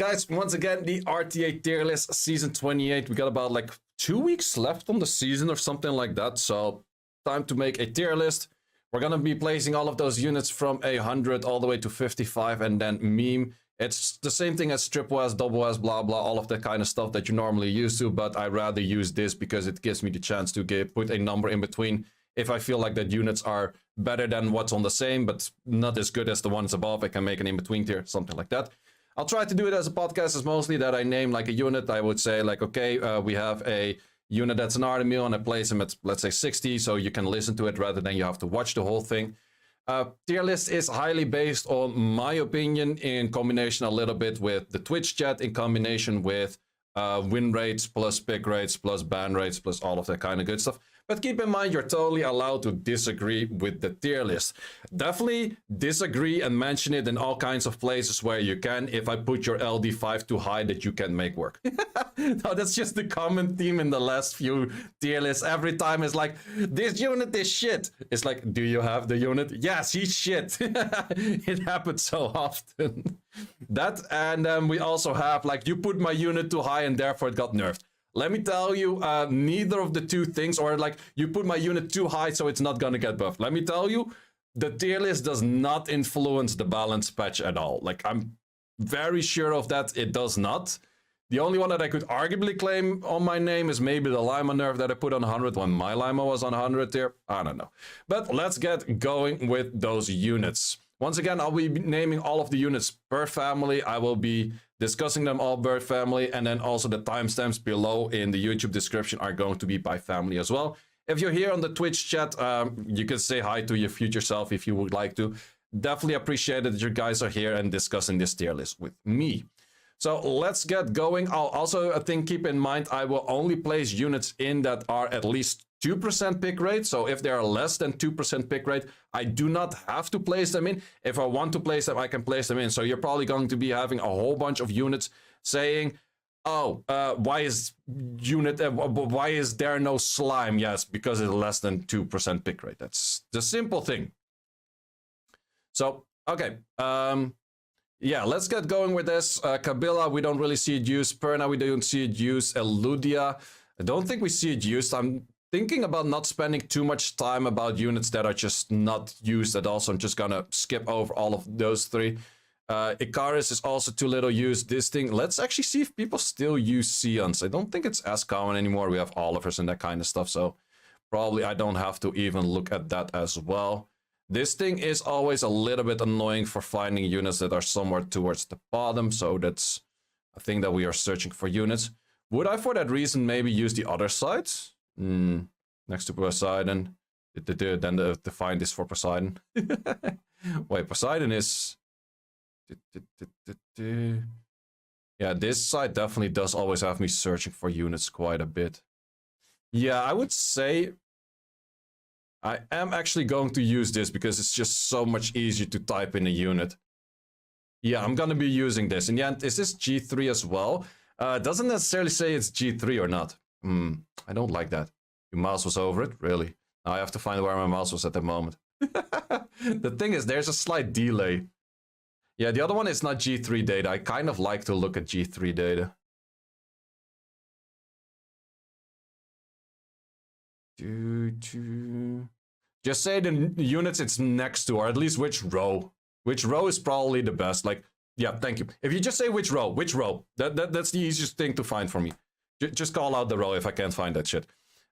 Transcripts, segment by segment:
guys, once again, the RTA tier list season 28. We got about like 2 weeks left on the season or something like that. So time to make a tier list. We're going to be placing all of those units from 100 all the way to 55 and then meme. It's the same thing as triple S, double S, blah, blah, all of that kind of stuff that you normally used to. But I rather use this because it gives me the chance to put a number in between. If I feel like that units are better than what's on the same, but not as good as the ones above, I can make an in-between tier, something like that. I'll try to do it as a podcast. It's mostly that I name like a unit. I would say like, okay, we have a unit that's an army and I place him at, let's say, 60, so you can listen to it rather than you have to watch the whole thing. Tier list is highly based on my opinion in combination a little bit with the Twitch chat, in combination with win rates plus pick rates plus ban rates plus all of that kind of good stuff. But keep in mind, you're totally allowed to disagree with the tier list. Definitely disagree and mention it in all kinds of places where you can. If I put your LD5 too high that you can make work. No, that's just the common theme in the last few tier lists. Every time it's like, this unit is shit. It's like, do you have the unit? Yes, he's shit. It happens so often. That, and then we also have like, you put my unit too high and therefore it got nerfed. Let me tell you, neither of the two things, or like you put my unit too high so it's not gonna get buffed. Let me tell you, the tier list does not influence the balance patch at all. Like, I'm very sure of that, it does not. The only one that I could arguably claim on my name is maybe the Lima nerf that I put on 100 when my Lima was on 100 tier. I don't know. But let's get going with those units. Once again, I'll be naming all of the units per family. I will be discussing them all per family, and then also the timestamps below in the YouTube description are going to be by family as well. If you're here on the Twitch chat, you can say hi to your future self if you would like to. Definitely appreciate it that you guys are here and discussing this tier list with me. So let's get going. I'll also, I think, keep in mind, I will only place units in that are at least 2% pick rate. So if they are less than 2% pick rate, I do not have to place them in. If I want to place them, I can place them in. So you're probably going to be having a whole bunch of units saying, oh, why is there no slime? Yes, because it's less than 2% pick rate. That's the simple thing. So, okay. Yeah, let's get going with this. Kabila, we don't really see it used. Perna, we don't see it used. Eludia, I don't think we see it used. I'm thinking about not spending too much time about units that are just not used at all, so I'm just gonna skip over all of those three. Icarus is also too little used. This thing, let's actually see if people still use Sians. I don't think it's as common anymore. We have Olivers and that kind of stuff, so probably I don't have to even look at that as well. This thing is always a little bit annoying for finding units that are somewhere towards the bottom, so that's a thing that we are searching for units. Would I, for that reason, maybe use the other side? Next to Poseidon. Then to find this for Poseidon. Wait, Poseidon is... Yeah, this side definitely does always have me searching for units quite a bit. Yeah, I would say I am actually going to use this because it's just so much easier to type in a unit. Yeah, I'm gonna be using this. In the end, is this G3 as well? Doesn't necessarily say it's G3 or not. I don't like that. Your mouse was over it? Really? Now I have to find where my mouse was at the moment. The thing is, there's a slight delay. Yeah, the other one is not G3 data. I kind of like to look at G3 data. Just say the units it's next to, or at least which row. Which row is probably the best. Like, yeah, thank you. If you just say which row. That's the easiest thing to find for me. Just call out the row if I can't find that shit.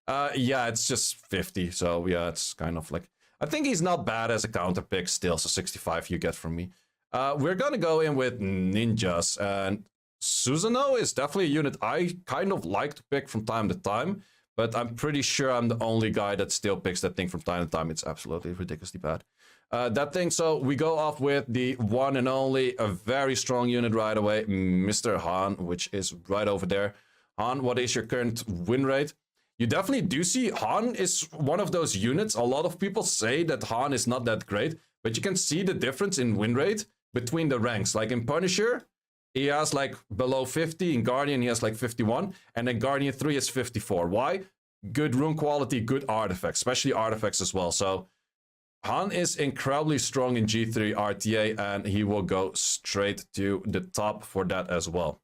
Yeah, it's just 50, so yeah, it's kind of like... I think he's not bad as a counter pick still, so 65 you get from me. We're gonna go in with ninjas, and Susanoo is definitely a unit I kind of like to pick from time to time, but I'm pretty sure I'm the only guy that still picks that thing from time to time. It's absolutely ridiculously bad. That thing, so we go off with the one and only, a very strong unit right away, Mr. Han, which is right over there. Han, what is your current win rate? You definitely do see Han is one of those units. A lot of people say that Han is not that great, but you can see the difference in win rate between the ranks. Like in Punisher, he has like below 50. In Guardian, he has like 51. And then Guardian 3 is 54. Why? Good rune quality, good artifacts, especially artifacts as well. So Han is incredibly strong in G3 RTA, and he will go straight to the top for that as well.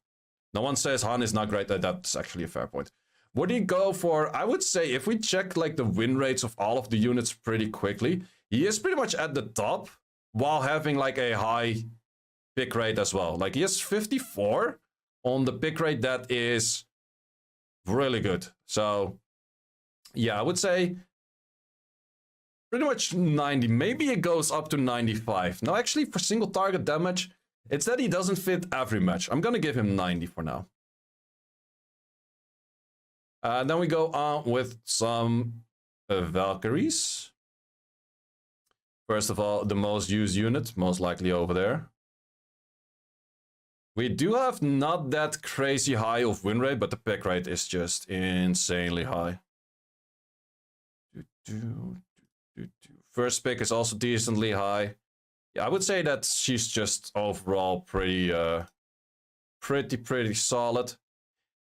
No one says Han is not great. That's actually a fair point. Would he go for, I would say, if we check like the win rates of all of the units pretty quickly, he is pretty much at the top while having like a high pick rate as well. Like he has 54 on the pick rate. That is really good. So yeah, I would say pretty much 90. Maybe it goes up to 95. No, actually for single target damage, it's that he doesn't fit every match. I'm gonna give him 90 for now. Then we go on with some Valkyries. First of all, the most used unit, most likely over there. We do have not that crazy high of win rate, but the pick rate is just insanely high. First pick is also decently high. Yeah, I would say that she's just overall pretty solid.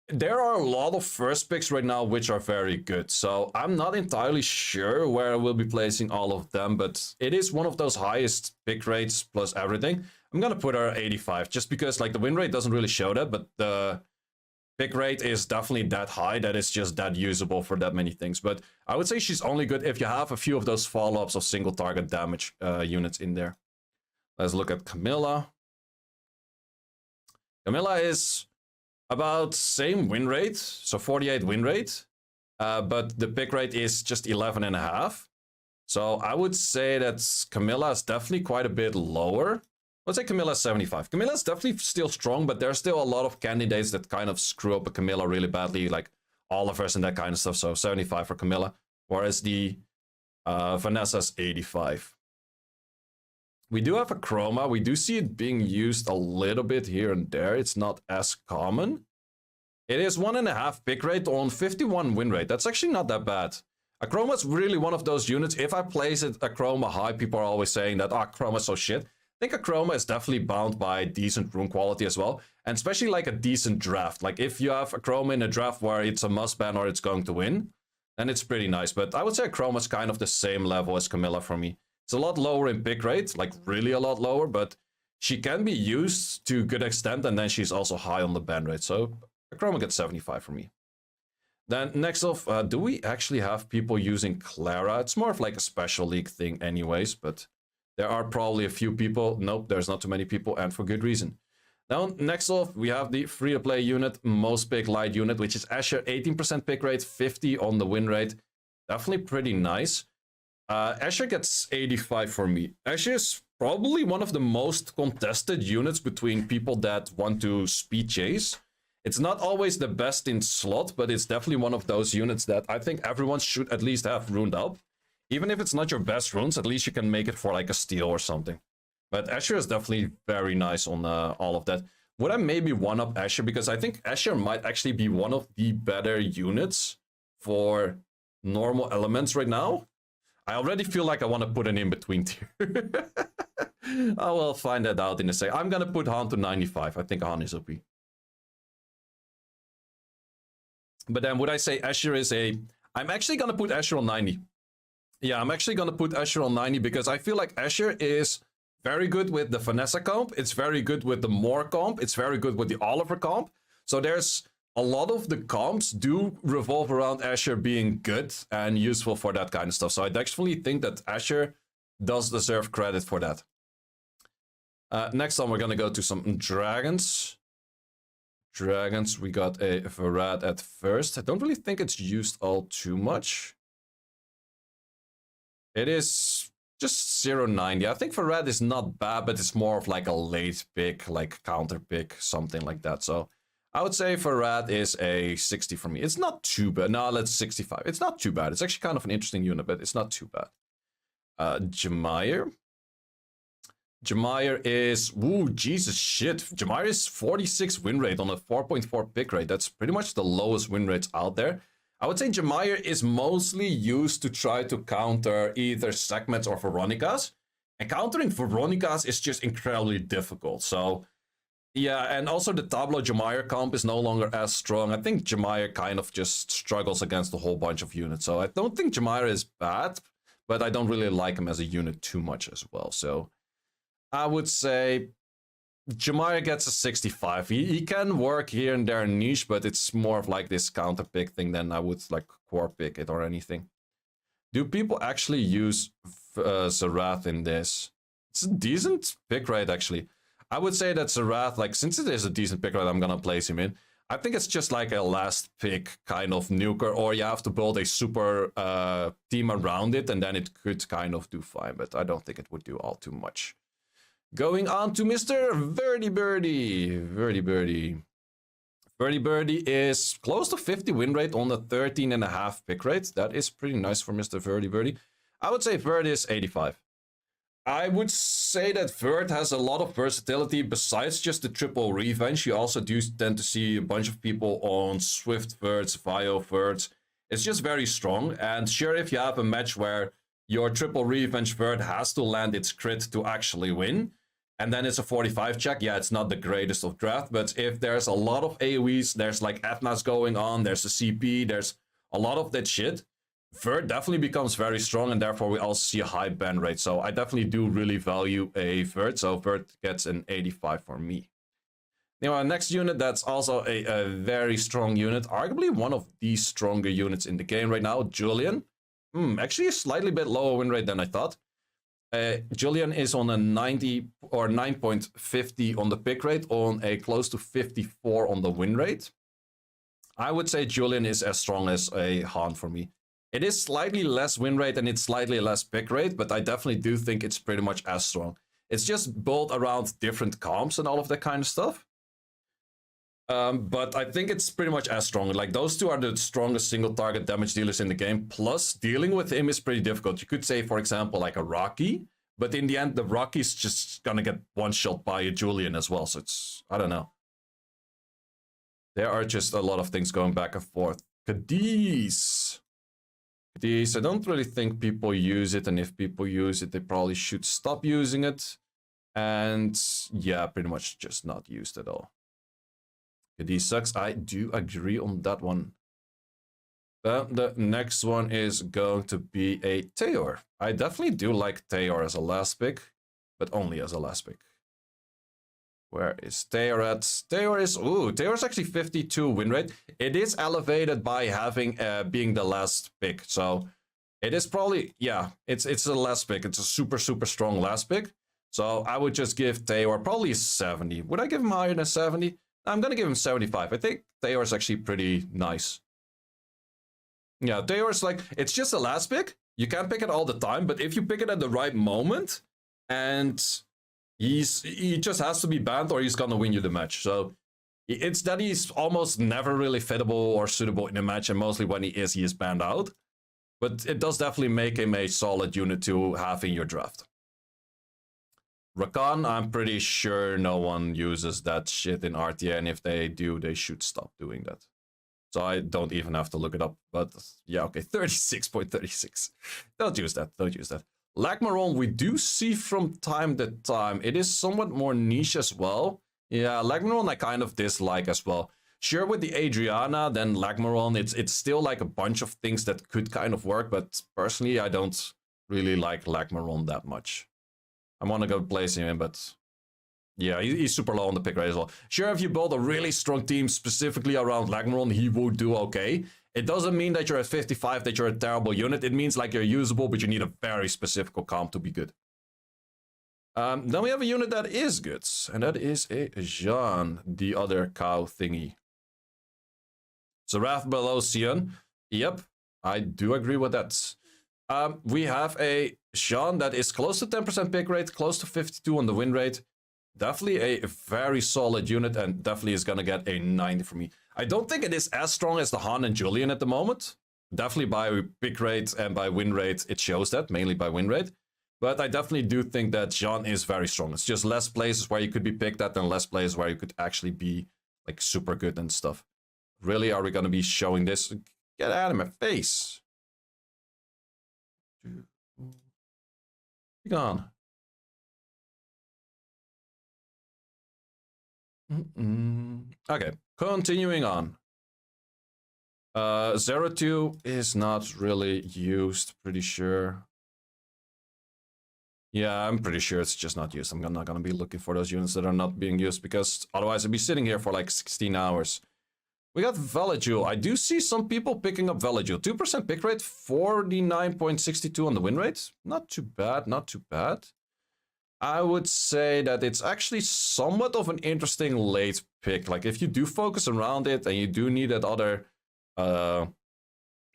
There are a lot of first picks right now which are very good, so I'm not entirely sure where I will be placing all of them, but it is one of those highest pick rates plus everything. I'm gonna put her at 85 just because like the win rate doesn't really show that, but the pick rate is definitely that high that it's just that usable for that many things. But I would say she's only good if you have a few of those follow-ups of single target damage units in there. Let's look at Camilla. Camilla is about same win rate, so 48 win rate, but the pick rate is just 11.5. So I would say that Camilla is definitely quite a bit lower. Let's say Camilla is 75. Camilla is definitely still strong, but there's still a lot of candidates that kind of screw up a Camilla really badly, like Olivers and that kind of stuff. So 75 for Camilla, whereas the Vanessa's 85. We do have a Chroma. We do see it being used a little bit here and there. It's not as common. It is 1.5 pick rate on 51 win rate. That's actually not that bad. A Chroma is really one of those units. If I place it a Chroma high, people are always saying that, oh, Chroma's so shit. I think a Chroma is definitely bound by decent rune quality as well. And especially like a decent draft. Like if you have a Chroma in a draft where it's a must ban or it's going to win, then it's pretty nice. But I would say Chroma is kind of the same level as Camilla for me. It's a lot lower in pick rate, like really a lot lower, but she can be used to a good extent, and then she's also high on the ban rate. So Chroma gets 75 for me. Then next off, do we actually have people using Clara? It's more of like a special league thing anyways, but there are probably a few people. Nope, there's not too many people, and for good reason. Now, next off, we have the free-to-play unit, most pick light unit, which is Eshir, 18% pick rate, 50 on the win rate. Definitely pretty nice. Eshir gets 85 for me. Eshir is probably one of the most contested units between people that want to speed chase. It's not always the best in slot, but it's definitely one of those units that I think everyone should at least have runed up. Even if it's not your best runes, at least you can make it for like a steal or something. But Eshir is definitely very nice on all of that. Would I maybe one-up Eshir? Because I think Eshir might actually be one of the better units for normal elements right now. I already feel like I want to put an in-between tier. I will find that out in a sec. I'm going to put Han to 95. I think Han is OP. But then would I say Eshir is a... I'm actually going to put Eshir on 90. Yeah, I'm actually going to put Eshir on 90 because I feel like Eshir is very good with the Vanessa comp. It's very good with the Moore comp. It's very good with the Oliver comp. So there's... a lot of the comps do revolve around Eshir being good and useful for that kind of stuff. So I actually think that Eshir does deserve credit for that. Next on, we're going to go to some dragons. Dragons, we got a Varad at first. I don't really think it's used all too much. It is just 0.90. I think Varad is not bad, but it's more of like a late pick, like counter pick, something like that. So I would say Varad is a 60 for me. It's not too bad. No, let's 65. It's not too bad. It's actually kind of an interesting unit, but it's not too bad. Chimera. Chimera is... Ooh, Jesus shit. Chimera is 46 win rate on a 4.4 pick rate. That's pretty much the lowest win rates out there. I would say Chimera is mostly used to try to counter either segments or Veronicas. And countering Veronicas is just incredibly difficult. So... yeah, and also the Tablo Chimera comp is no longer as strong. I think Chimera kind of just struggles against a whole bunch of units. So I don't think Chimera is bad, but I don't really like him as a unit too much as well. So I would say Chimera gets a 65. He can work here and there in niche, but it's more of like this counter pick thing than I would like core pick it or anything. Do people actually use Zerath in this? It's a decent pick rate, actually. I would say that Zerath, like, since it is a decent pick rate, I'm gonna place him in. I think it's just like a last pick kind of nuker, or you have to build a super team around it, and then it could kind of do fine, but I don't think it would do all too much. Going on to Mr. Verdi Birdie. Verdi Birdie. Verdi Birdie is close to 50 win rate on the 13.5 pick rate. That is pretty nice for Mr. Verdi Birdie. I would say Verd is 85. I would say that Verd has a lot of versatility besides just the triple revenge. You also do tend to see a bunch of people on Swift Verds, Vio Verds. It's just very strong. And sure, if you have a match where your triple revenge Verd has to land its crit to actually win, and then it's a 45 check. Yeah, it's not the greatest of draft, but if there's a lot of AoEs, there's like Ethnas going on, there's a CP, there's a lot of that shit, Verd definitely becomes very strong, and therefore we also see a high ban rate. So I definitely do really value a Verd, so Verd gets an 85 for me. Now, our next unit that's also a very strong unit, arguably one of the stronger units in the game right now, Julian. Actually a slightly bit lower win rate than I thought. Julian is on a 90 or 9.50 on the pick rate, on a close to 54 on the win rate. I would say Julian is as strong as a Han for me. It is slightly less win rate and it's slightly less pick rate, but I definitely do think it's pretty much as strong. It's just built around different comps and all of that kind of stuff. But I think it's pretty much as strong. Like, those two are the strongest single target damage dealers in the game. Plus, dealing with him is pretty difficult. You could say, for example, like a Rocky, but in the end, the Rocky's just gonna get one shot by a Julian as well. So it's, I don't know. There are just a lot of things going back and forth. Cadiz. Cadiz, I don't really think people use it, and if people use it, they probably should stop using it. And yeah, pretty much just not used at all. Cadiz sucks. I do agree on that one. Then the next one is going to be a Teor. I definitely do like Teor as a last pick, but only as a last pick. Where is Teor at? Teor is actually 52 win rate. It is elevated by having being the last pick. So it is probably, yeah, it's a last pick. It's a super strong last pick. So I would just give Teor probably 70. Would I give him higher than 70? I'm going to give him 75. I think Teor is actually pretty nice. Yeah, Teor is like, it's just a last pick. You can't pick it all the time, but if you pick it at the right moment, and he just has to be banned or he's going to win you the match. So it's that he's almost never really fittable or suitable in a match, and mostly when he is banned out. But it does definitely make him a solid unit to have in your draft. Rakan, I'm pretty sure no one uses that shit in RTA, and if they do, they should stop doing that. So I don't even have to look it up, but yeah, okay, 36.36. Don't use that, don't use that. Lagmaron, we do see from time to time. It is somewhat more niche as well. Yeah, Lagmaron I kind of dislike as well. Sure, with the Adriana, then Lagmaron, it's still like a bunch of things that could kind of work, but personally, I don't really like Lagmaron that much. I want to go place him in, but yeah, he's super low on the pick rate as well. Sure, if you build a really strong team specifically around Lagmaron, he would do okay. It doesn't mean that you're at 55, that you're a terrible unit. It means like you're usable, but you need a very specific comp to be good. Then we have a unit that is good, and that is a Jean, the other cow thingy. Zerath below Sian. Yep, I do agree with that. We have a Jean that is close to 10% pick rate, close to 52 on the win rate. Definitely a very solid unit, and definitely is going to get a 90 for me. I don't think it is as strong as the Han and Julian at the moment. Definitely by pick rate and by win rate, it shows that, mainly by win rate. But I definitely do think that Jean is very strong. It's just less places where you could be picked at and less places where you could actually be like super good and stuff. Really, are we going to be showing this? Get out of my face. Be gone. Okay, continuing on. 02 is not really used, pretty sure. Yeah, I'm pretty sure it's just not used. I'm not gonna be looking for those units that are not being used, because otherwise I'd be sitting here for like 16 hours. We got Valkyrja. I do see some people picking up Valkyrja. 2% pick rate, 49.62 on the win rate. Not too bad, not too bad. I would say that it's actually somewhat of an interesting late pick. Like, if you do focus around it and you do need that other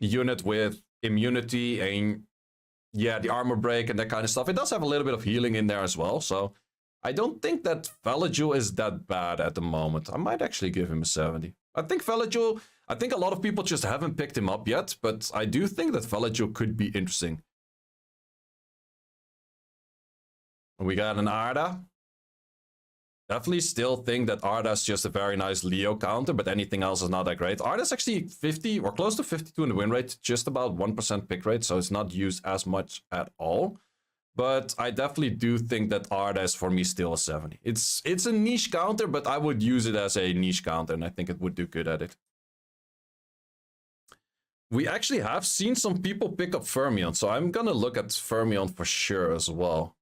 unit with immunity and, yeah, the armor break and that kind of stuff, it does have a little bit of healing in there as well. So I don't think that Valkyrja is that bad at the moment. I might actually give him a 70. I think Valkyrja, I think a lot of people just haven't picked him up yet, but I do think that Valkyrja could be interesting. We got an Arda. Definitely still think that Arda is just a very nice Leo counter, but anything else is not that great. Arda's actually 50 or close to 52 in the win rate, just about 1% pick rate, so it's not used as much at all. But I definitely do think that Arda is for me still a 70. It's a niche counter, but I would use it as a niche counter, and I think it would do good at it. We actually have seen some people pick up Fermion, so I'm gonna look at Fermion for sure as well.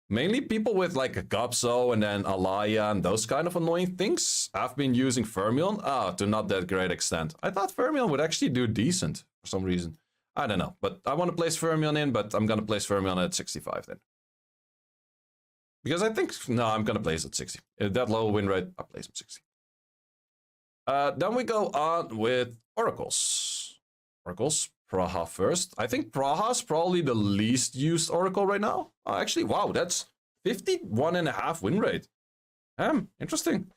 Mainly people with like a Gapso and then Alaya and those kind of annoying things have been using Fermion to not that great extent. I thought Fermion would actually do decent for some reason. I don't know, but I want to place Fermion in, but I'm going to place Fermion at 65 then. Because I think, no, I'm going to place it at 60. At that low win rate, I'll place him 60. Then we go on with Oracles. Oracles. Praha first. I think Praha is probably the least used Oracle right now. Oh, actually, wow, that's 51.5 win rate. Interesting.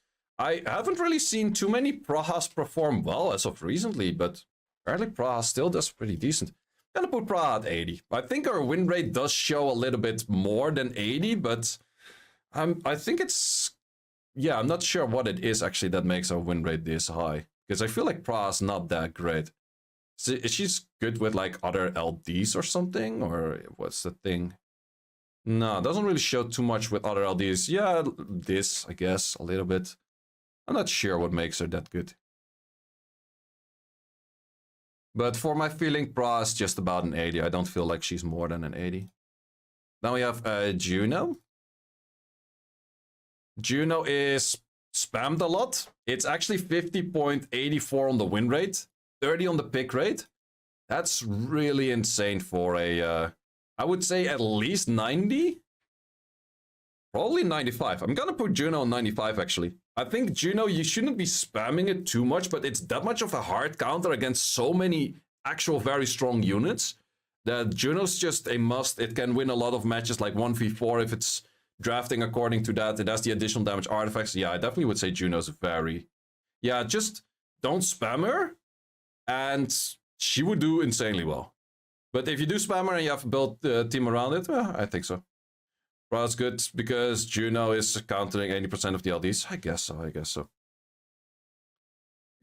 I haven't really seen too many Prahas perform well as of recently, but apparently Praha still does pretty decent. I'm gonna put Praha at 80. I think our win rate does show a little bit more than 80, but I think it's... Yeah, I'm not sure what it is actually that makes our win rate this high. Because I feel like Praha's not that great. So she's good with like other LDs or something, or what's the thing? No, it doesn't really show too much with other LDs. Yeah, this, I guess, a little bit. I'm not sure what makes her that good. But for my feeling, Pra is just about an 80. I don't feel like she's more than an 80. Then we have Juno. Juno is spammed a lot. It's actually 50.84 on the win rate. 30 on the pick rate. That's really insane for a, I would say at least 90. Probably 95. I'm gonna put Juno on 95 actually. I think Juno, you shouldn't be spamming it too much, but it's that much of a hard counter against so many actual very strong units that Juno's just a must. It can win a lot of matches like 1v4 if it's drafting according to that. It has the additional damage artifacts. Yeah, I definitely would say Juno's very... Yeah, just don't spam her. And she would do insanely well. But if you do spam her and you have built the team around it, well, I think so. Well, it's good because Juno is countering 80% of the LDs. I guess so, I guess so.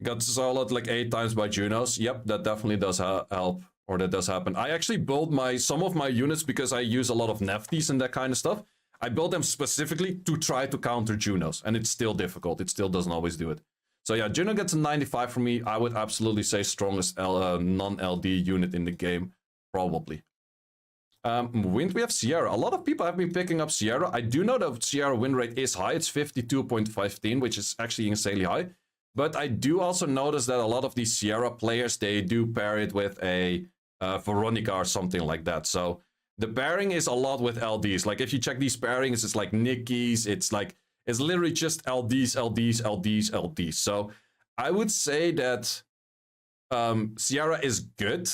Got soloed like 8 times by Junos. Yep, that definitely does help. Or that does happen. I actually build some of my units because I use a lot of Nefties and that kind of stuff. I build them specifically to try to counter Junos. And it's still difficult. It still doesn't always do it. So yeah, Juno gets a 95 from me. I would absolutely say strongest non-LD unit in the game, probably. Wind, we have Sierra. A lot of people have been picking up Sierra. I do know that Sierra win rate is high. It's 52.15, which is actually insanely high. But I do also notice that a lot of these Sierra players, they do pair it with a Veronica or something like that. So the pairing is a lot with LDs. Like if you check these pairings, it's like Nikki's, it's literally just LDs, LDs, LDs, LDs. So I would say that Sierra is good,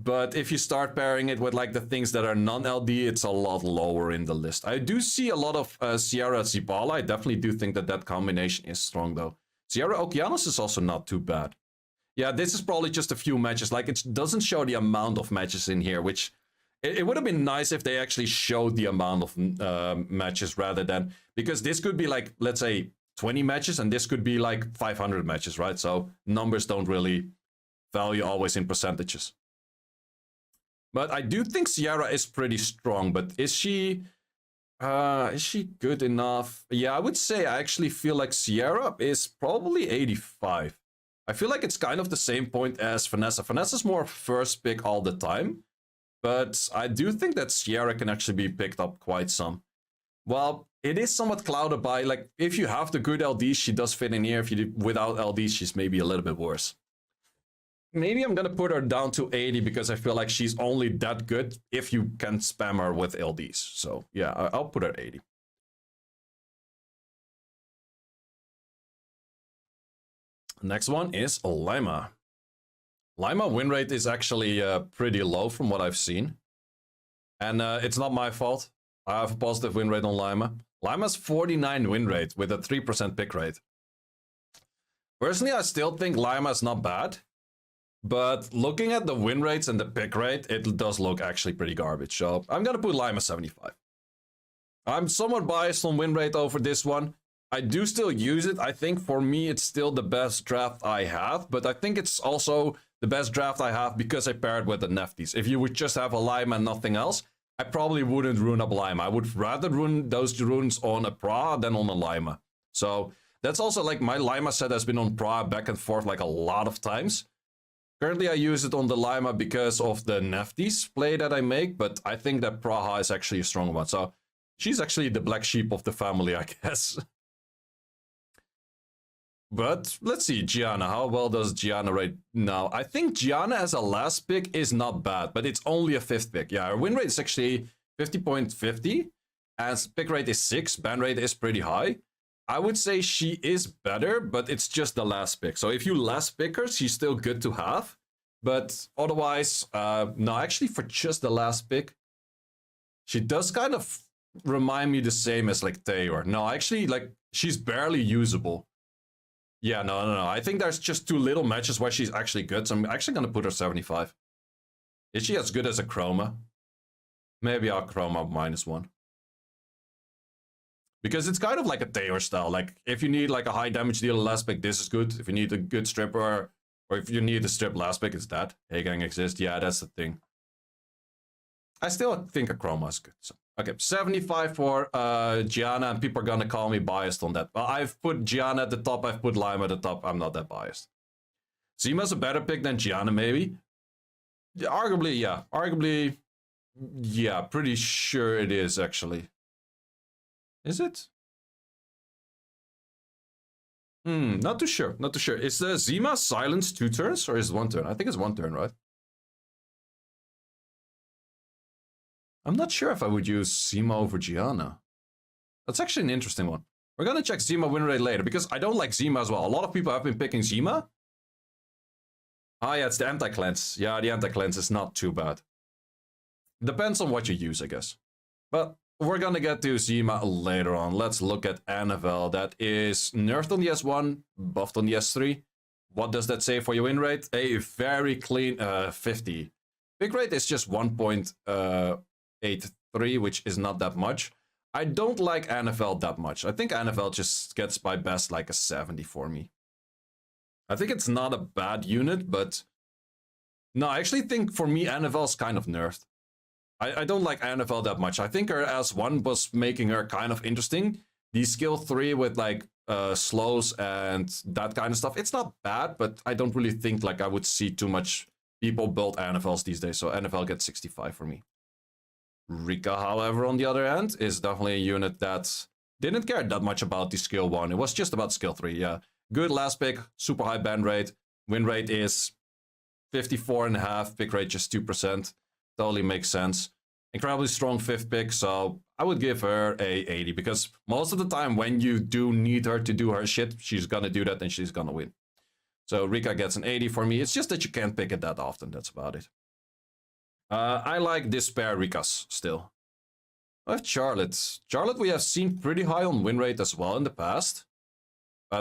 but if you start pairing it with like the things that are non-LD, it's a lot lower in the list. I do see a lot of Sierra Zibala. I definitely do think that that combination is strong though. Sierra Okeanos is also not too bad. Yeah, this is probably just a few matches. Like it doesn't show the amount of matches in here, which... It would have been nice if they actually showed the amount of matches rather than... Because this could be like, let's say, 20 matches, and this could be like 500 matches, right? So numbers don't really value always in percentages. But I do think Sierra is pretty strong, but is she good enough? Yeah, I would say I actually feel like Sierra is probably 85. I feel like it's kind of the same point as Vanessa. Vanessa's more first pick all the time. but I do think that Sierra can actually be picked up quite some. Well, it is somewhat clouded by, like, if you have the good LDs, she does fit in here. If you do without LDs, she's maybe a little bit worse. Maybe I'm gonna put her down to 80 because I feel like she's only that good if you can spam her with LDs. So yeah, I'll put her at 80. Next one is Lima. Lima win rate is actually pretty low from what I've seen. And it's not my fault. I have a positive win rate on Lima. Lima's 49 win rate with a 3% pick rate. Personally, I still think Lima is not bad. But looking at the win rates and the pick rate, it does look actually pretty garbage. So I'm going to put Lima 75. I'm somewhat biased on win rate over this one. I do still use it. I think for me, it's still the best draft I have. But I think it's also the best draft I have because I paired with the Nefties. If you would just have a Lima and nothing else, I probably wouldn't rune up Lima. I would rather rune those runes on a Pra than on a Lima. So that's also like my Lima set has been on Pra back and forth like a lot of times. Currently, I use it on the Lima because of the Nefties play that I make, but I think that Praha is actually a strong one. So she's actually the black sheep of the family, I guess. But let's see, Gianna. How well does Gianna rate now? I think Gianna as a last pick is not bad, but it's only a 5th pick. Yeah, her win rate is actually 50.50, and pick rate is 6. Ban rate is pretty high. I would say she is better, but it's just the last pick. So if you last pick her, she's still good to have. But otherwise, no, actually for just the last pick, she does kind of remind me the same as like Taylor. No, actually, like she's barely usable. Yeah, no. I think there's just too little matches where she's actually good. So I'm actually going to put her 75. Is she as good as a Chroma? Maybe I'll Chroma -1. Because it's kind of like a Taylor style. Like, if you need like a high damage dealer last pick, this is good. If you need a good stripper, or if you need a strip last pick, it's that. Hey gang exists. Yeah, that's the thing. I still think a Chroma is good. So, okay, 75 for Gianna, and people are gonna call me biased on that. Well, I've put Gianna at the top, I've put Lima at the top. I'm not that biased. Zima's a better pick than Gianna, maybe. Yeah, arguably, yeah. Arguably, yeah, pretty sure it is, actually. Is it? Not too sure. Not too sure. Is the Zima silence 2 turns or is it 1 turn? I think it's 1 turn, right? I'm not sure if I would use Zima over Gianna. That's actually an interesting one. We're gonna check Zima win rate later because I don't like Zima as well. A lot of people have been picking Zima. Ah, yeah, it's the anti-cleanse. Yeah, the anti-cleanse is not too bad. Depends on what you use, I guess. But we're gonna get to Zima later on. Let's look at Annabelle. That is nerfed on the S1, buffed on the S3. What does that say for your win rate? A very clean 50. Pick rate is just 1.83, which is not that much. I don't like Annabelle that much. I think Annabelle just gets by best like a 70 for me. I think it's not a bad unit, but no, I actually think for me Annabelle's kind of nerfed. I don't like Annabelle that much. I think her S1 was making her kind of interesting. The skill 3 with like slows and that kind of stuff, it's not bad, but I don't really think like I would see too much people build Annabelles these days. So Annabelle gets 65 for me. Rika, however, on the other hand, is definitely a unit that didn't care that much about the skill 1. It was just about skill 3, yeah. Good last pick, super high ban rate. Win rate is 54.5, pick rate just 2%. Totally makes sense. Incredibly strong 5th pick, so I would give her a 80 because most of the time when you do need her to do her shit, she's gonna do that and she's gonna win. So Rika gets an 80 for me. It's just that you can't pick it that often, that's about it. I like Despair Rikas still. I have Charlotte. Charlotte we have seen pretty high on win rate as well in the past.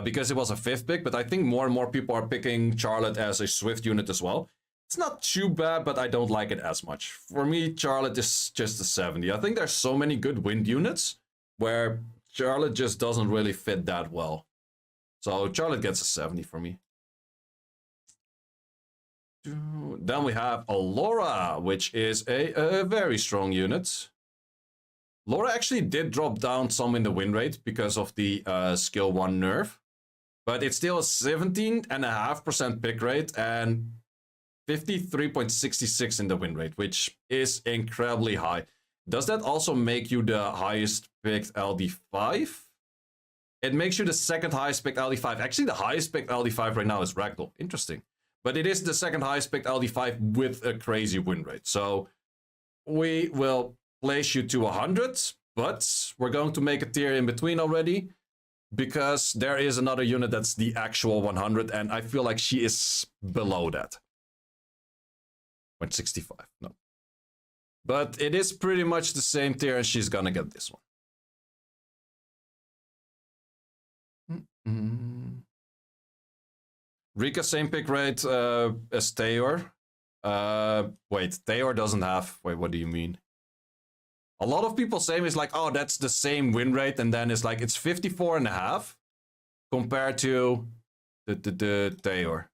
Because it was a 5th pick, but I think more and more people are picking Charlotte as a Swift unit as well. It's not too bad, but I don't like it as much. For me, Charlotte is just a 70. I think there's so many good wind units where Charlotte just doesn't really fit that well. So Charlotte gets a 70 for me. Then we have Laura, which is a very strong unit. Laura actually did drop down some in the win rate because of the skill 1 nerf. But it's still a 17.5% pick rate and 53.66 in the win rate, which is incredibly high. Does that also make you the highest picked LD5? It makes you the second highest picked LD5. Actually, the highest picked LD5 right now is Ragdoll. Interesting. But it is the second highest picked LD5 with a crazy win rate. So we will place you to 100, but we're going to make a tier in between already, because there is another unit that's the actual 100, and I feel like she is below that. 165, no. But it is pretty much the same tier, and she's gonna get this one. Rika, same pick rate as Theor. Wait, Theor doesn't have... Wait, what do you mean? A lot of people say it's like, oh, that's the same win rate, and then it's like, it's 54.5 compared to the Theor.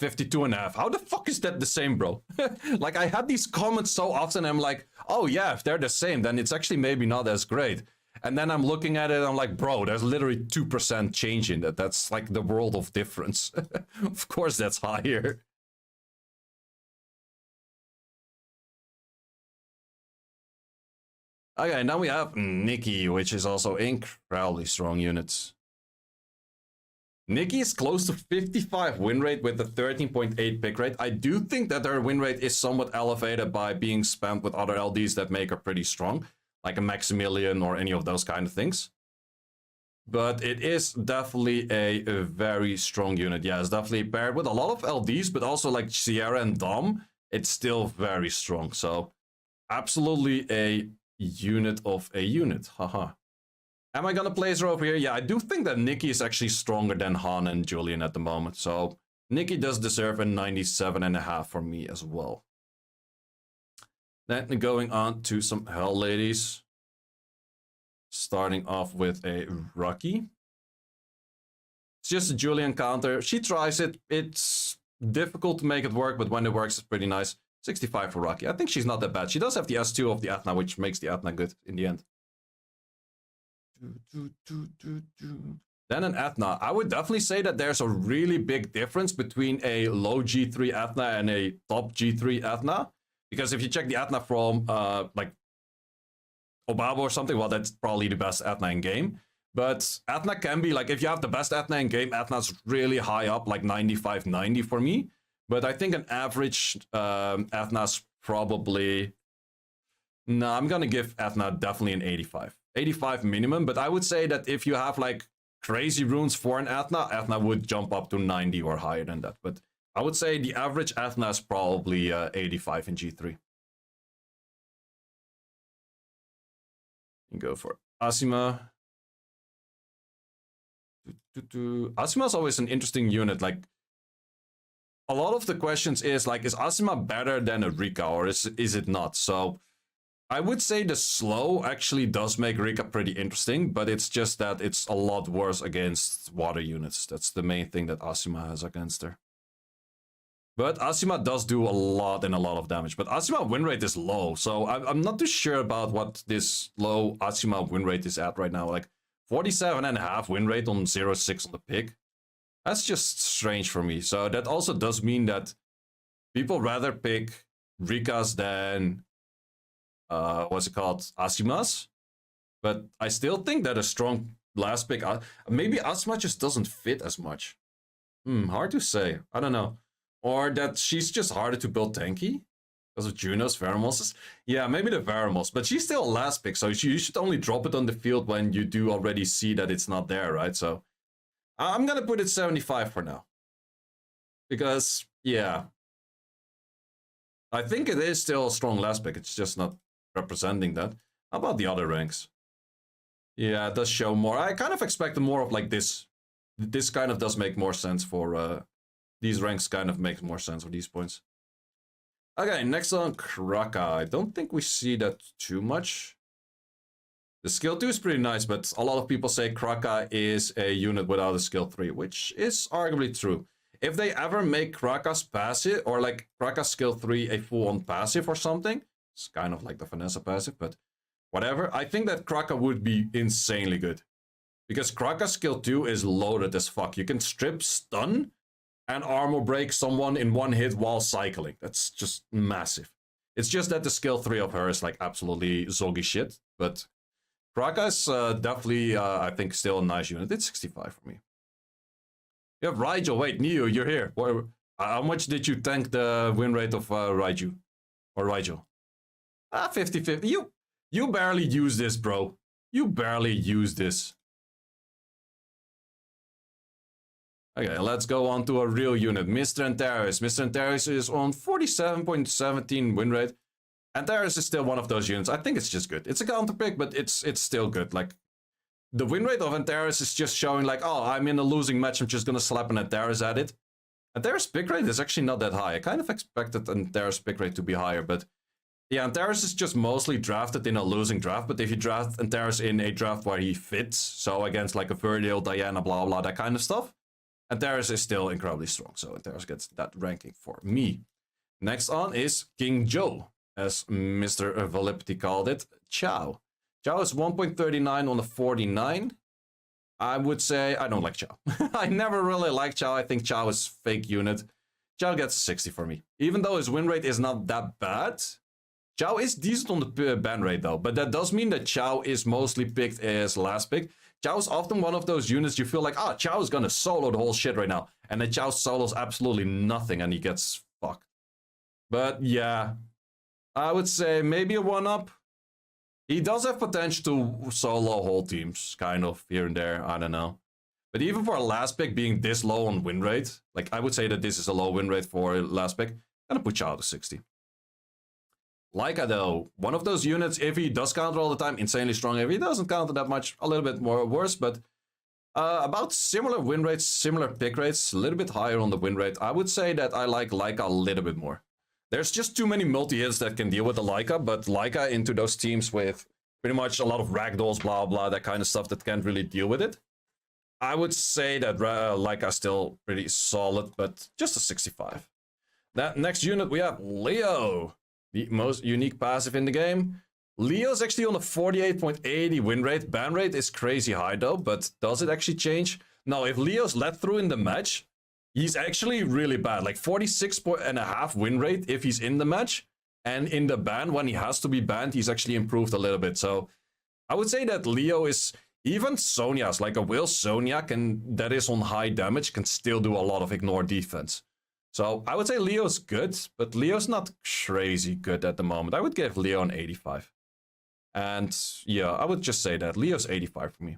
52.5. How the fuck is that the same, bro? Like, I had these comments so often, I'm like, oh yeah, if they're the same, then it's actually maybe not as great. And then I'm looking at it, I'm like, bro, there's literally 2% change in that. That's like the world of difference. Of course that's higher. Okay, now we have Nikki, which is also incredibly strong units. Nikki is close to 55 win rate with a 13.8 pick rate. I do think that her win rate is somewhat elevated by being spammed with other LDs that make her pretty strong, like a Maximilian or any of those kind of things. But it is definitely a very strong unit. Yeah, it's definitely paired with a lot of LDs, but also like Sierra and Dom, it's still very strong. So absolutely a unit of a unit. Haha. Am I gonna place her over here? Yeah, I do think that Nikki is actually stronger than Han and Julian at the moment. So Nikki does deserve a 97.5 for me as well. Then going on to some Hell Ladies. Starting off with a Rocky. It's just a Julian counter. She tries it. It's difficult to make it work, but when it works, it's pretty nice. 65 for Rocky. I think she's not that bad. She does have the S2 of the Athna, which makes the Athna good in the end. Then an Athna. I would definitely say that there's a really big difference between a low G3 Athna and a top G3 Athna. Because if you check the Athna from like Obabo or something, well, that's probably the best Athna in game. But Athna can be like, if you have the best Athna in game, Athna's really high up, like 95, 90 for me. But I think an average Athna's probably... No, I'm gonna give Athna definitely an 85. 85 minimum, but I would say that if you have like crazy runes for an Athna, Athna would jump up to 90 or higher than that. But I would say the average Athna is probably 85 in G3. You go for Asima. Asima is always an interesting unit. Like, a lot of the questions is like, is Asima better than a Rika or is it not? So I would say the slow actually does make Rika pretty interesting, but it's just that it's a lot worse against water units. That's the main thing that Asima has against her. But Asima does do a lot and a lot of damage. But Asima win rate is low, so I'm not too sure about what this low Asima win rate is at right now. Like 47.5 win rate on 0.6 on the pick. That's just strange for me. So that also does mean that people rather pick Rikas than what's it called, Asimas. But I still think that a strong last pick, maybe Asima just doesn't fit as much. Hard to say. I don't know. Or that she's just harder to build tanky because of Juno's Pheromones. Yeah, maybe the Pheromones, but she's still a last pick, so you should only drop it on the field when you do already see that it's not there, right? So I'm gonna put it 75 for now. Because, yeah, I think it is still a strong last pick, it's just not representing that. How about the other ranks? Yeah, it does show more. I kind of expected more of like this. This kind of does make more sense for... These ranks kind of make more sense for these points. Okay, next on Kraka. I don't think we see that too much. The skill 2 is pretty nice, but a lot of people say Kraka is a unit without a skill 3, which is arguably true. If they ever make Kraka's passive, or like Kraka's skill 3 a full-on passive or something, it's kind of like the Vanessa passive, but whatever, I think that Kraka would be insanely good. Because Kraka's skill 2 is loaded as fuck. You can strip stun and armor break someone in one hit while cycling. That's just massive. It's just that the skill 3 of her is like absolutely zoggy shit, but Kraka is definitely, I think, still a nice unit. It's 65 for me. You have Raiju. Wait, Neo, you're here. How much did you tank the win rate of Raiju? Or Raiju? 50-50. You barely use this, bro. You barely use this. Okay, let's go on to a real unit. Mr. Antares. Mr. Antares is on 47.17 win rate. Antares is still one of those units. I think it's just good. It's a counter pick, but it's still good. Like, the win rate of Antares is just showing like, oh, I'm in a losing match, I'm just gonna slap an Antares at it. Antares pick rate is actually not that high. I kind of expected Antares pick rate to be higher, but yeah, Antares is just mostly drafted in a losing draft, but if you draft Antares in a draft where he fits, so against like a Virgil, Diana, blah, blah, that kind of stuff, Antares is still incredibly strong, so Antares gets that ranking for me. Next on is King Joe, as Mr. Valipti called it, Chow. Chow is 1.39 on the 49. I would say I don't like Chow. I never really liked Chow. I think Chow is fake unit. Chow gets 60 for me. Even though his win rate is not that bad, Chow is decent on the ban rate though. But that does mean that Chow is mostly picked as last pick. Chow is often one of those units you feel like, ah, Chow is gonna solo the whole shit right now. And then Chow solos absolutely nothing and he gets fucked. But yeah, I would say maybe a 1-up. He does have potential to solo whole teams, kind of, here and there, I don't know. But even for a last pick being this low on win rate, like, I would say that this is a low win rate for a last pick, I'm gonna put Chow to 60. Leica, though, one of those units, if he does counter all the time, insanely strong. If he doesn't counter that much, a little bit more worse, but about similar win rates, similar pick rates, a little bit higher on the win rate. I would say that I like Leica a little bit more. There's just too many multi-hits that can deal with the Leica, but Leica into those teams with pretty much a lot of ragdolls, blah, blah, that kind of stuff that can't really deal with it. I would say that Leica is still pretty solid, but just a 65. That next unit, we have Leo, the most unique passive in the game. Leo's actually on a 48.80 win rate. Ban rate is crazy high though, but does it actually change? No, if Leo's let through in the match, he's actually really bad, like 46.5 win rate if he's in the match. And in the ban, when he has to be banned, he's actually improved a little bit. So I would say that Leo is, even Sonia's, like a Will Sonia that is on high damage, can still do a lot of ignore defense. So I would say Leo's good, but Leo's not crazy good at the moment. I would give Leo an 85. And yeah, I would just say that. Leo's 85 for me.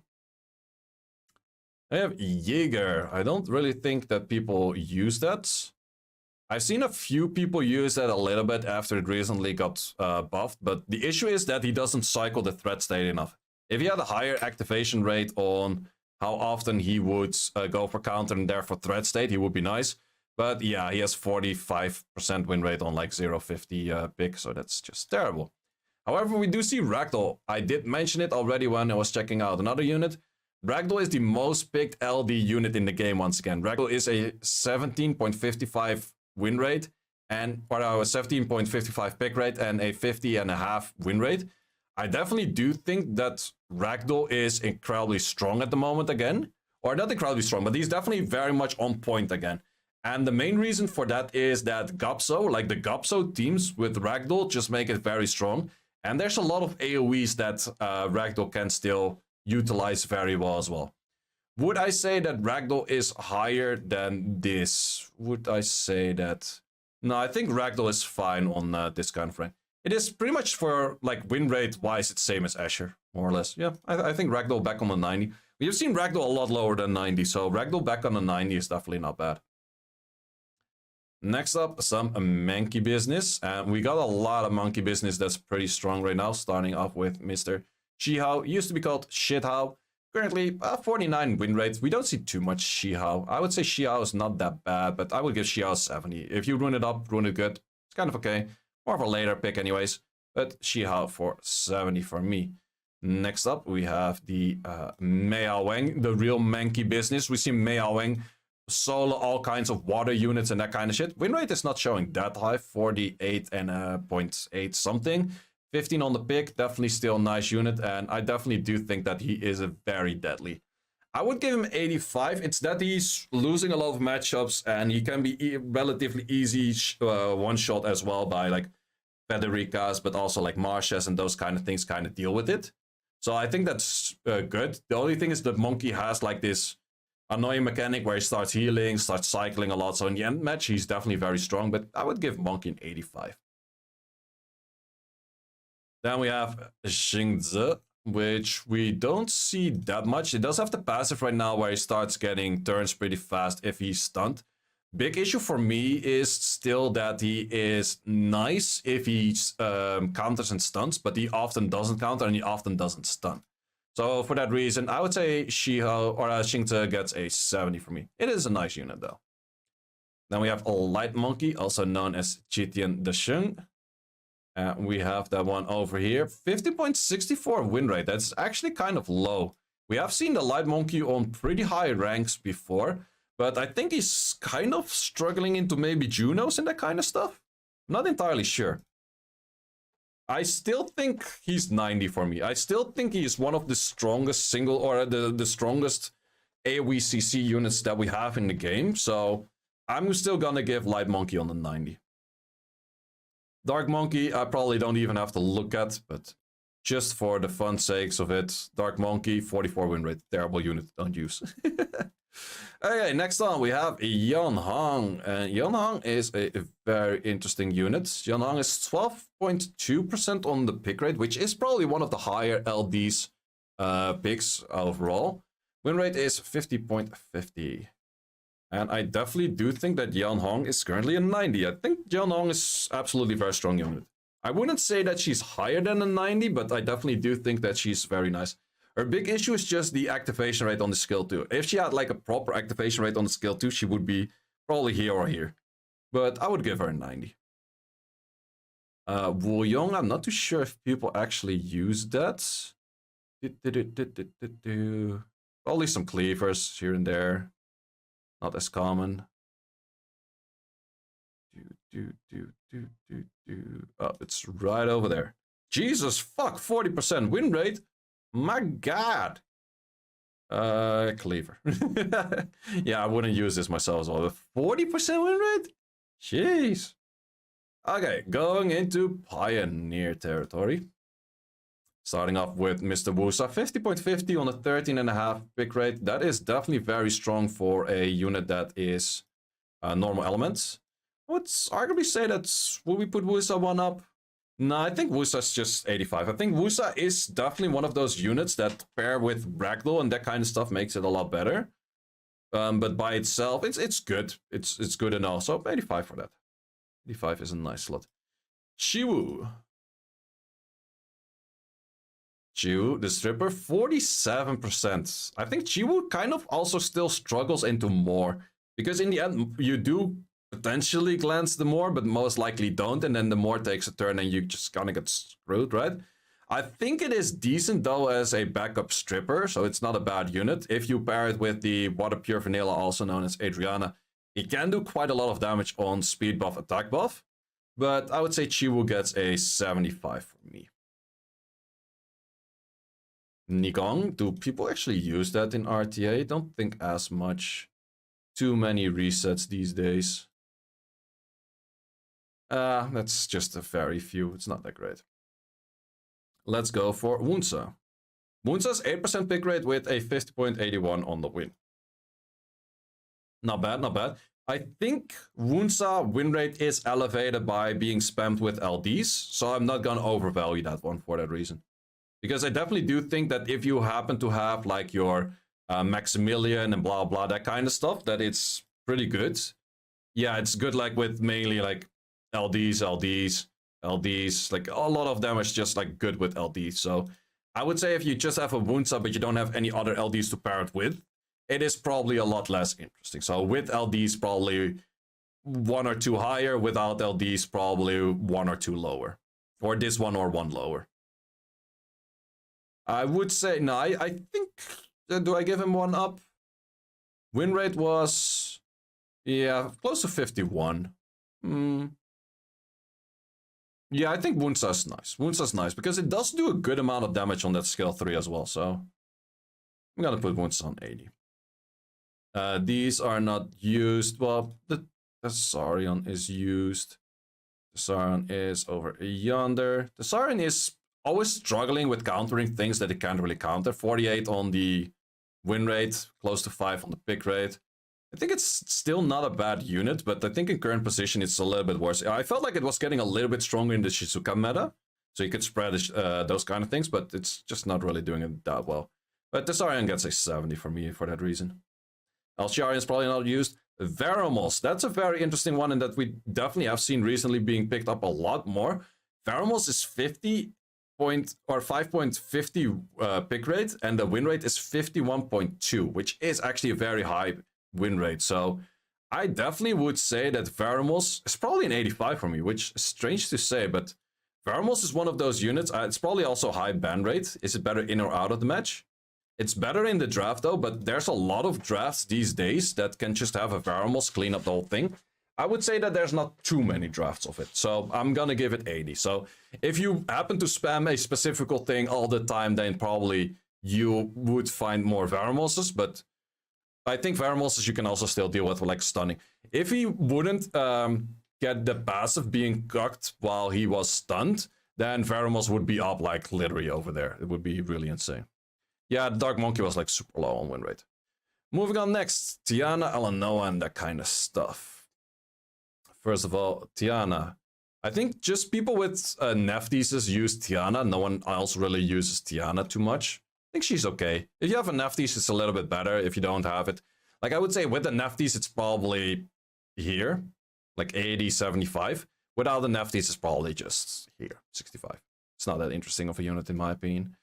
I have Jaeger. I don't really think that people use that. I've seen a few people use that a little bit after it recently got buffed, but the issue is that he doesn't cycle the threat state enough. If he had a higher activation rate on how often he would go for counter and therefore threat state, he would be nice. But yeah, he has 45% win rate on like 0.50 pick, so that's just terrible. However, we do see Ragdoll. I did mention it already when I was checking out another unit. Ragdoll is the most picked LD unit in the game once again. Ragdoll is a 17.55 win rate, and or a 17.55 pick rate and a 50.5 win rate. I definitely do think that Ragdoll is incredibly strong at the moment again. Or not incredibly strong, but he's definitely very much on point again. And the main reason for that is that Gopso, like the Gopso teams with Ragdoll, just make it very strong. And there's a lot of AoEs that Ragdoll can still utilize very well as well. Would I say that Ragdoll is higher than this? Would I say that? No, I think Ragdoll is fine on this kind of rank. It is pretty much for like win rate wise, it's same as Eshir, more or less. Yeah, I think Ragdoll back on the 90. We've seen Ragdoll a lot lower than 90, so Ragdoll back on the 90 is definitely not bad. Next up, some monkey business. And we got a lot of monkey business that's pretty strong right now, starting off with Mr. Shihao. Used to be called Shithao. Currently, 49 win rates. We don't see too much Shihao. I would say Shihao is not that bad, but I would give Shihao 70. If you run it up, run it good. It's kind of okay. More of a later pick anyways. But Shihao for 70 for me. Next up, we have the Meoweng, the real monkey business. We see Meoweng solo all kinds of water units and that kind of shit. Win rate is not showing that high, 48 and 0.8 something. 15 on the pick, definitely still a nice unit, and I definitely do think that he is a very deadly. I would give him 85. It's that he's losing a lot of matchups and he can be relatively easy one-shot as well by like Federicas, but also like Marshes and those kind of things kind of deal with it. So I think that's good. The only thing is that Monkey has like this annoying mechanic where he starts healing, starts cycling a lot. So in the end match, he's definitely very strong, but I would give Monkey an 85. Then we have Xingzi, which we don't see that much. He does have the passive right now where he starts getting turns pretty fast if he's stunned. Big issue for me is still that he is nice if he counters and stuns, but he often doesn't counter and he often doesn't stun. So for that reason, I would say Xingzi gets a 70 for me. It is a nice unit though. Then we have a Light Monkey, also known as Jitian Desheng. We have that one over here. 50.64 win rate. That's actually kind of low. We have seen the Light Monkey on pretty high ranks before, but I think he's kind of struggling into maybe Junos and that kind of stuff. I'm not entirely sure. I still think he's 90 for me. I still think he is one of the strongest single or the strongest AoE CC units that we have in the game. So I'm still gonna give Light Monkey on the 90. Dark Monkey, I probably don't even have to look at, but just for the fun sakes of it, Dark Monkey, 44 win rate, terrible unit, don't use. Okay, next on we have Yeonhong, and Yeonhong is a very interesting unit. Yeonhong is 12.2% on the pick rate, which is probably one of the higher LD's picks overall. Win rate is 50.50. And I definitely do think that Yeonhong is currently a 90. I think Yeonhong is absolutely a very strong unit. I wouldn't say that she's higher than a 90, but I definitely do think that she's very nice. Her big issue is just the activation rate on the skill 2. If she had like a proper activation rate on the skill 2, she would be probably here or here. But I would give her a 90. Wooyoung, I'm not too sure if people actually use that. Probably some cleavers here and there. Not as common. Oh, it's right over there. Jesus fuck, 40% win rate. My god. Cleaver. Yeah, I wouldn't use this myself as well. 40% win rate? Jeez. Okay, going into Pioneer territory. Starting off with Mr. Wusa, 50.50 on a 13.5 pick rate. That is definitely very strong for a unit that is normal elements. I would arguably say that, will we put Wusa one up? No, I think Wusa's just 85. I think Wusa is definitely one of those units that pair with Ragdoll and that kind of stuff makes it a lot better. But by itself, it's good. It's good enough. So 85 for that. 85 is a nice slot. Chiwu. Chiwu, the stripper, 47%. I think Chiwu kind of also still struggles into more. Because in the end, you do potentially glance the more, but most likely don't. And then the more takes a turn and you just kind of get screwed, right? I think it is decent, though, as a backup stripper. So it's not a bad unit. If you pair it with the Water Pure Vanilla, also known as Adriana, it can do quite a lot of damage on speed buff, attack buff. But I would say Chiwu gets a 75 for me. Nigong, do people actually use that in RTA? Don't think as much. Too many resets these days. That's just a very few. It's not that great. Let's go for Wunsa. Wunsa's 8% pick rate with a 50.81 on the win. Not bad, not bad. I think Wunsa win rate is elevated by being spammed with LDs, so I'm not gonna overvalue that one for that reason. Because I definitely do think that if you happen to have like your Maximilian and blah blah, that kind of stuff, that it's pretty good. Yeah, it's good like with mainly like LDs, like a lot of them is just like good with LDs. So I would say if you just have a Wunsa but you don't have any other LDs to pair it with, it is probably a lot less interesting. So with LDs probably 1 or 2 higher, without LDs probably 1 or 2 lower. Or this one or 1 lower. I would say, no, I think, do I give him 1 up? Win rate was, yeah, close to 51. Yeah, I think Wunsa's nice. Wunsa's nice because it does do a good amount of damage on that skill 3 as well, so I'm gonna put wounds on 80. These are not used. Well, the Saurian is used. The Saurian is over yonder. The Saurian is always struggling with countering things that it can't really counter. 48 on the win rate, close to 5 on the pick rate. I think it's still not a bad unit, but I think in current position it's a little bit worse. I felt like it was getting a little bit stronger in the Shizuka meta, so you could spread those kind of things, but it's just not really doing it that well. But the Saurian gets a 70 for me for that reason. Alsharian is probably not used. Veramos, that's a very interesting one, and that we definitely have seen recently being picked up a lot more. Veramos is 5.50 pick rate, and the win rate is 51.2, which is actually a very high win rate. So I definitely would say that Veramos is probably an 85 for me, which is strange to say, but Veramos is one of those units. It's probably also high ban rate. Is it better in or out of the match? It's better in the draft though, but there's a lot of drafts these days that can just have a Veramos clean up the whole thing. I would say that there's not too many drafts of it, so I'm gonna give it 80. So if you happen to spam a specific thing all the time, then probably you would find more Veramoses, but I think Veramoses you can also still deal with like stunning. If he wouldn't get the passive being cucked while he was stunned, then Veramos would be up like literally over there. It would be really insane. Yeah, the Dark Monkey was like super low on win rate. Moving on next, Tiana, Alanoa, and that kind of stuff. First of all, Tiana. I think just people with Nephthesis use Tiana. No one else really uses Tiana too much. I think she's okay. If you have a Nephthesis, it's a little bit better. If you don't have it, like I would say with the Nephthesis, it's probably here, like 80, 75. Without the Nephthesis, it's probably just here, 65. It's not that interesting of a unit in my opinion.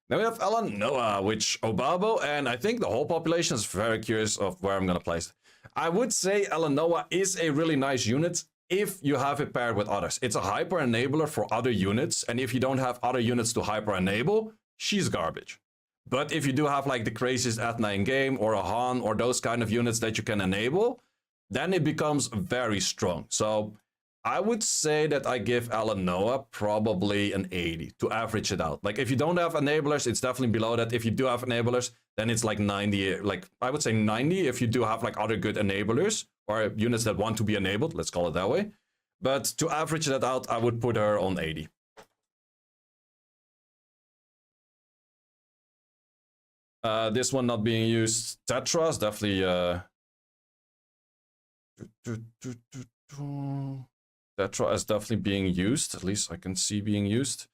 Now we have Alanoa, which Obabo, and I think the whole population is very curious of where I'm going to place it. I would say Alanoa is a really nice unit if you have it paired with others. It's a hyper enabler for other units, and if you don't have other units to hyper enable, she's garbage. But if you do have like the craziest Athena in game, or a Han, or those kind of units that you can enable, then it becomes very strong. So I would say that I give Alanoa probably an 80 to average it out. Like if you don't have enablers, it's definitely below that. If you do have enablers, then it's like 90, like I would say 90 if you do have like other good enablers or units that want to be enabled, let's call it that way. But to average that out, I would put her on 80. This one not being used. Tetra is definitely Tetra is definitely being used, at least I can see being used.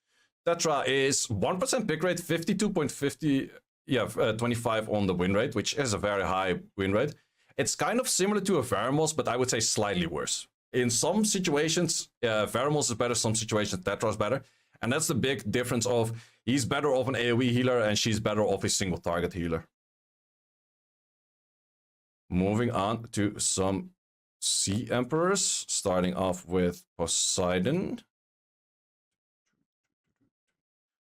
Tetra is 1% pick rate, 52.50, yeah, 25 on the win rate, which is a very high win rate. It's kind of similar to a Veramos, but I would say slightly worse. In some situations, Veramos is better, some situations Tetra is better. And that's the big difference of he's better off an AoE healer and she's better off a single target healer. Moving on to some Sea Emperors, starting off with Poseidon.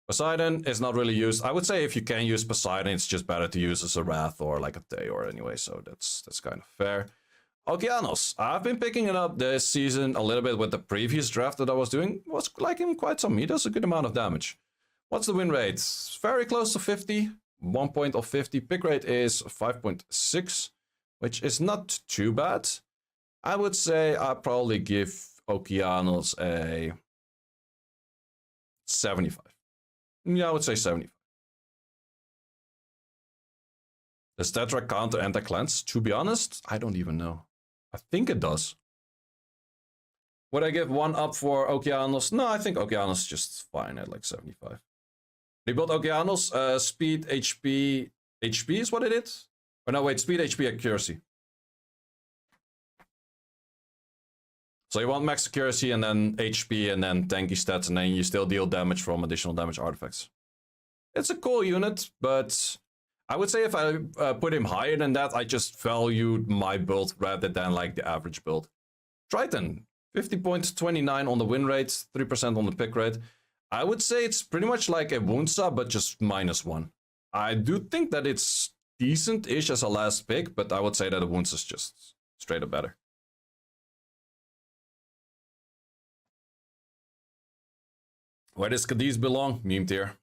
Poseidon is not really used. I would say if you can use Poseidon, it's just better to use as a Wrath or like a Theor anyway, so that's kind of fair. Okeanos. I've been picking it up this season a little bit with the previous draft that I was doing. Was liking quite some. He does a good amount of damage. What's the win rate? Very close to 50. 1 point of 50. Pick rate is 5.6, which is not too bad. I would say I'd probably give Okeanos a 75. Yeah, I would say 75. Does Tetra counter anti-cleanse? To be honest, I don't even know. I think it does. Would I give one up for Okeanos? No, I think Okeanos is just fine at like 75. Rebuild Okeanos, speed, HP. HP is what it is? Or no, wait, speed, HP, accuracy. So you want max accuracy and then HP and then tanky stats, and then you still deal damage from additional damage artifacts. It's a cool unit, but I would say if I put him higher than that, I just valued my build rather than like the average build. Triton, 50.29 on the win rate, 3% on the pick rate. I would say it's pretty much like a Woundsa, but just -1. I do think that it's decent-ish as a last pick, but I would say that a Woundsa is just straight up better. Where does Cadiz belong? Meme tier.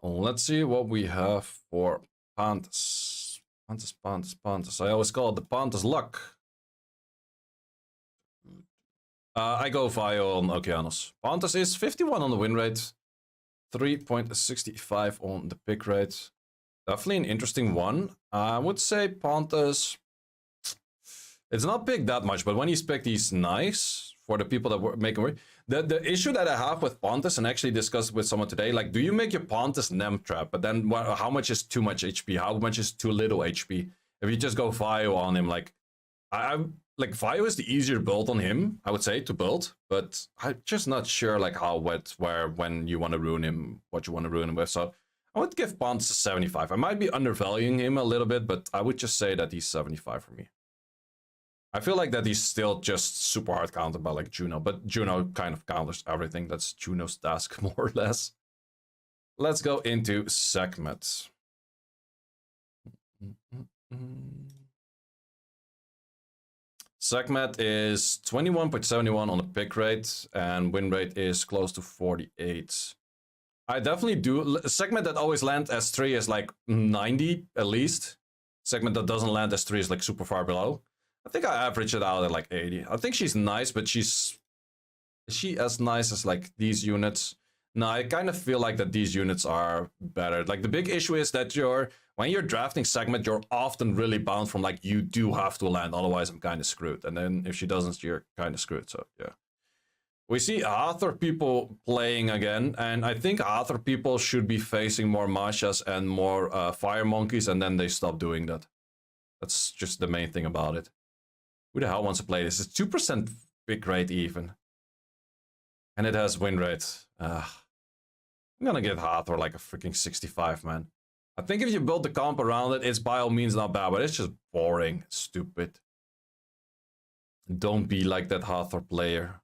Let's see what we have for Pandas. Pandas. I always call it the Pandas luck. I go Vio on Okeanos. Pandas is 51 on the win rate, 3.65 on the pick rate. Definitely an interesting one. I would say Pandas. It's not picked that much, but when he's picked, he's nice for the people that make him work. The issue that I have with Pandas, and actually discussed with someone today, like, do you make your Pandas Nem trap? But then how much is too much HP? How much is too little HP? If you just go Vio on him, like, like Vio is the easier build on him, I would say, to build. But I'm just not sure, like, how, when you want to ruin him, what you want to ruin him with. So I would give Pandas a 75. I might be undervaluing him a little bit, but I would just say that he's 75 for me. I feel like that he's still just super hard countered by like Juno, but Juno kind of counters everything. That's Juno's task, more or less. Let's go into Sekhmet. Sekhmet is 21.71 on the pick rate, and win rate is close to 48. I definitely do. Sekhmet that always land S3 is like 90 at least. Sekhmet that doesn't land S3 is like super far below. I think I average it out at like 80. I think she's nice, but is she as nice as like these units? No, I kind of feel like that these units are better. Like the big issue is that when you're drafting Sekhmet, you're often really bound from like, you do have to land, otherwise I'm kind of screwed. And then if she doesn't, you're kind of screwed. So yeah. We see Hathor people playing again, and I think Hathor people should be facing more Mashas and more Fire Monkeys, and then they stop doing that. That's just the main thing about it. Who the hell wants to play this? It's 2% pick rate even. And it has win rate. I'm gonna give Hathor like a freaking 65, man. I think if you build the comp around it, it's by all means not bad, but it's just boring, stupid. Don't be like that Hathor player.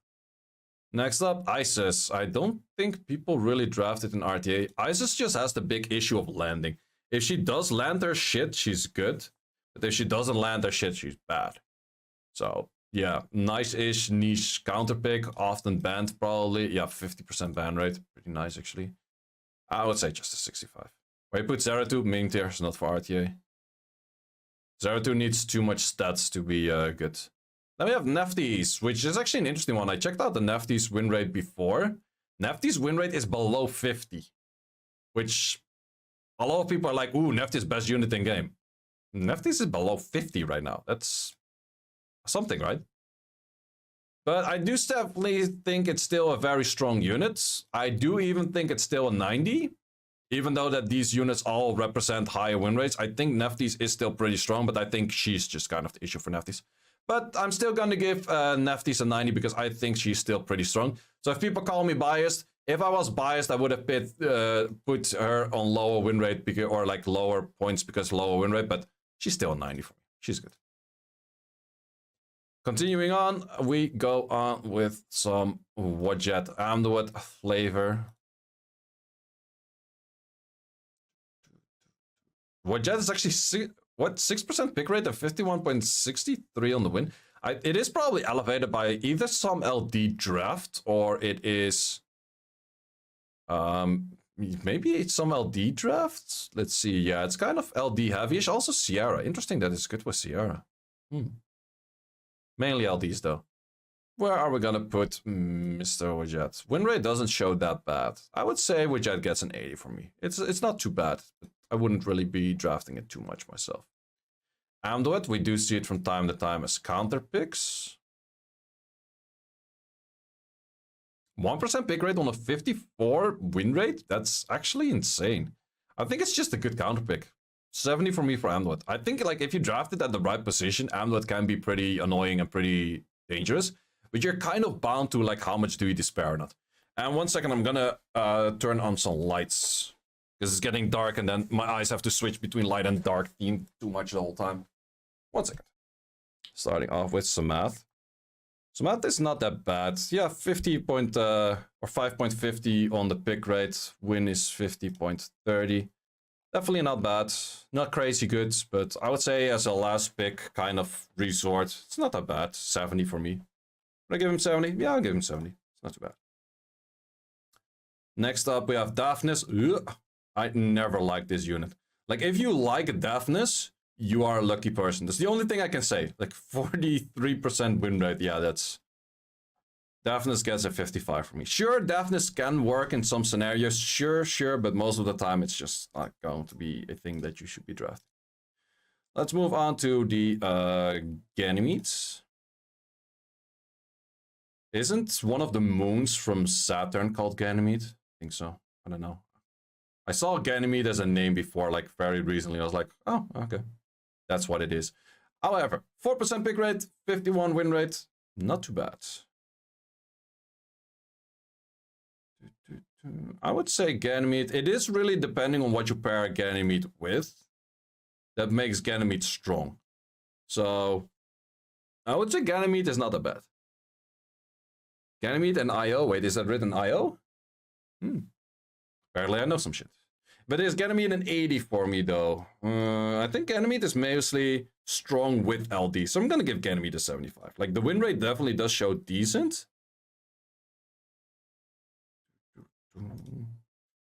Next up, Isis. I don't think people really drafted in RTA. Isis just has the big issue of landing. If she does land her shit, she's good. But if she doesn't land her shit, she's bad. So, yeah, nice-ish niche counter pick, often banned probably. Yeah, 50% ban rate, pretty nice actually. I would say just a 65. Where you put Zeratul, main tier is not for RTA. Zeratul needs too much stats to be good. Then we have Neftis, which is actually an interesting one. I checked out the Neftis win rate before. Neftis win rate is below 50, which a lot of people are like, ooh, Neftis best unit in game. Neftis is below 50 right now. That's something, right? But I do definitely think it's still a very strong unit. I do even think it's still a 90. Even though that these units all represent higher win rates, I think Neftis is still pretty strong, but I think she's just kind of the issue for Neftis. But I'm still going to give Neftis a 90 because I think she's still pretty strong. So if people call me biased, if I was biased, I would have put her on lower win rate because, or like lower points because lower win rate, but she's still a 90 for me. She's good. Continuing on, we go on with some Wadjet Amduat flavor. Wadjet is actually 6% pick rate and 51.63 on the win. It is probably elevated by either some LD draft or it is maybe it's some LD drafts. Let's see. Yeah, it's kind of LD heavyish. Also Sierra. Interesting that it's good with Sierra. Mainly LDs though. Where are we gonna put Mr. Wadjet? Win rate doesn't show that bad. I would say Wadjet gets an 80 for me. It's not too bad, but I wouldn't really be drafting it too much myself. Amduat, we do see it from time to time as counter picks. 1% pick rate on a 54 win rate? That's actually insane. I think it's just a good counter pick. 70 for me for Amduat. I think like if you draft it at the right position, Amduat can be pretty annoying and pretty dangerous. But you're kind of bound to like how much do you despair or not. And 1 second, I'm gonna turn on some lights. Because it's getting dark and then my eyes have to switch between light and dark theme too much the whole time. 1 second. Starting off with Samath. Samath is not that bad. Yeah, 50 point or 5.50 on the pick rate. Win is 50.30. Definitely not bad. Not crazy good, but I would say as a last pick kind of resort, it's not that bad. 70 for me. Would I give him 70? Yeah, I'll give him 70. It's not too bad. Next up, we have Daphnis. Ugh. I never liked this unit. Like, if you like Daphnis, you are a lucky person. That's the only thing I can say. Like, 43% win rate. Yeah, that's... Daphnis gets a 55 for me. Sure, Daphnis can work in some scenarios. Sure, but most of the time it's just not going to be a thing that you should be drafting. Let's move on to the Ganymedes. Isn't one of the moons from Saturn called Ganymede? I think so. I don't know. I saw Ganymede as a name before, like very recently. I was like, oh, okay. That's what it is. However, 4% pick rate, 51 win rate. Not too bad. I would say Ganymede. It is really depending on what you pair Ganymede with. That makes Ganymede strong. So, I would say Ganymede is not that bad. Ganymede and IO. Wait, is that written IO? Apparently I know some shit. But is Ganymede an 80 for me, though? I think Ganymede is mostly strong with LD. So I'm going to give Ganymede a 75. Like, the win rate definitely does show decent.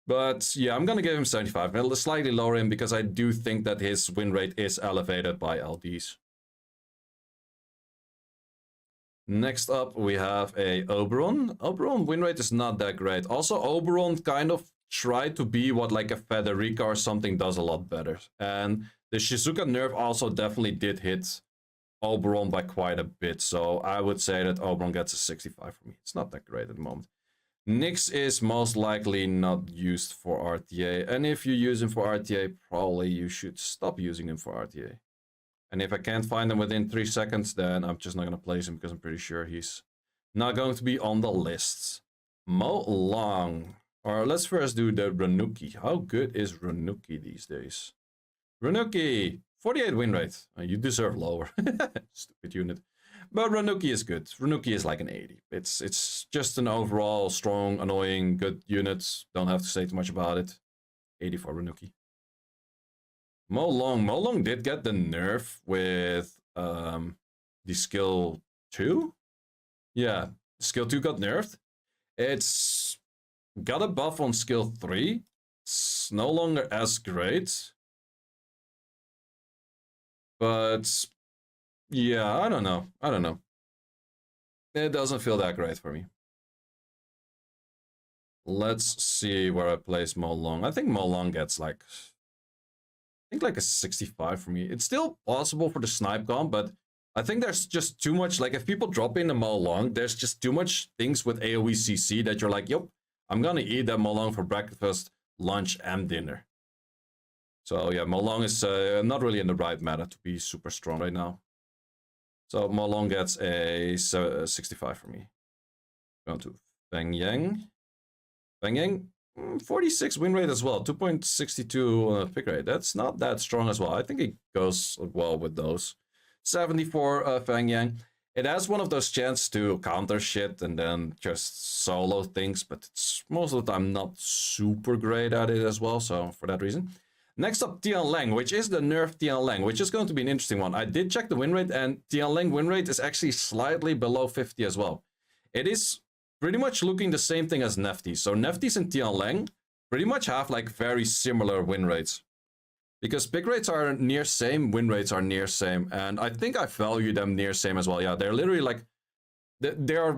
But yeah, I'm going to give him 75. I'll slightly lower him because I do think that his win rate is elevated by LDs. Next up, we have a Oberon. Oberon win rate is not that great. Also, Oberon kind of tried to be what like a Federica or something does a lot better. And the Shizuka nerf also definitely did hit Oberon by quite a bit. So I would say that Oberon gets a 65 for me. It's not that great at the moment. Nyx is most likely not used for RTA. And if you use him for RTA, probably you should stop using him for RTA. And if I can't find him within 3 seconds, then I'm just not going to place him because I'm pretty sure he's not going to be on the list. Mo Long. Or let's first do the Racuni. How good is Racuni these days? Racuni, 48 win rate. You deserve lower. Stupid unit. But Racuni is good. Racuni is like an 80. It's just an overall strong, annoying, good unit. Don't have to say too much about it. 80 for Racuni. Mo Long did get the nerf with the skill 2. Yeah, skill 2 got nerfed. It's got a buff on skill 3. It's no longer as great. But yeah, I don't know. It doesn't feel that great for me. Let's see where I place Mo Long. I think Mo Long gets like... I think like a 65 for me. It's still possible for the snipe comp, but I think there's just too much, like if people drop in the Mo Long, there's just too much things with AoE CC that you're like, yep, I'm gonna eat that Mo Long for breakfast, lunch, and dinner. So yeah, Mo Long is not really in the right meta to be super strong right now. So Mo Long gets a 65 for me. Going to Feng Yang. Feng Yang. 46 win rate as well, 2.62 pick rate. That's not that strong as well. I think it goes well with those. 74 Feng Yang. It has one of those chances to counter shit and then just solo things, but it's most of the time not super great at it as well, so for that reason. Next up, Tian Lang, which is the nerf Tian Lang, which is going to be an interesting one. I did check the win rate, and Tian Lang win rate is actually slightly below 50 as well. It is pretty much looking the same thing as Neftis. So Neftis and Tian Lang pretty much have like very similar win rates. Because pick rates are near same, win rates are near same. And I think I value them near same as well. Yeah, they're literally like, they are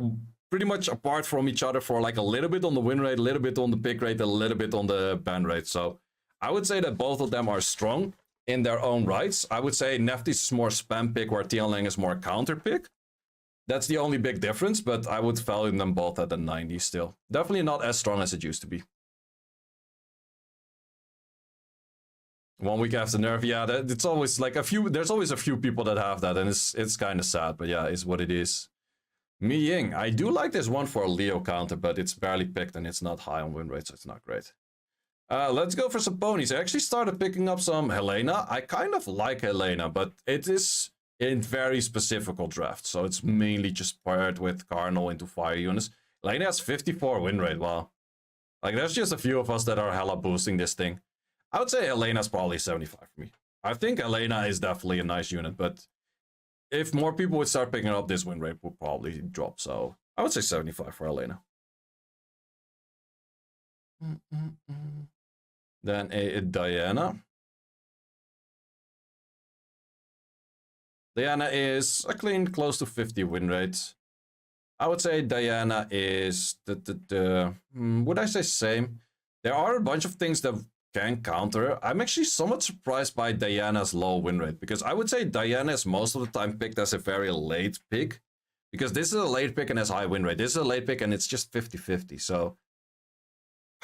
pretty much apart from each other for like a little bit on the win rate, a little bit on the pick rate, a little bit on the ban rate. So I would say that both of them are strong in their own rights. I would say Neftis is more spam pick where Tian Lang is more counter pick. That's the only big difference, but I would value them both at the 90 still. Definitely not as strong as it used to be. 1 week after nerf, yeah, it's always like there's always a few people that have that, and it's kind of sad, but yeah, it's what it is. Mi Ying, I do like this one for a Leo counter, but it's barely picked and it's not high on win rate, so it's not great. Let's go for some ponies. I actually started picking up some Helena. I kind of like Helena, but it is in very specific drafts, so it's mainly just paired with Cardinal into fire units. Helena has 54 win rate, wow. Like, there's just a few of us that are hella boosting this thing. I would say Helena's probably 75 for me. I think Helena is definitely a nice unit, but if more people would start picking up, this win rate would probably drop. So I would say 75 for Helena. Then a Diana. Diana is a clean close to 50 win rate. I would say Diana is would I say same? There are a bunch of things that can counter. I'm actually somewhat surprised by Diana's low win rate, because I would say Diana is most of the time picked as a very late pick, because this is a late pick and has high win rate. This is a late pick and it's just 50-50. So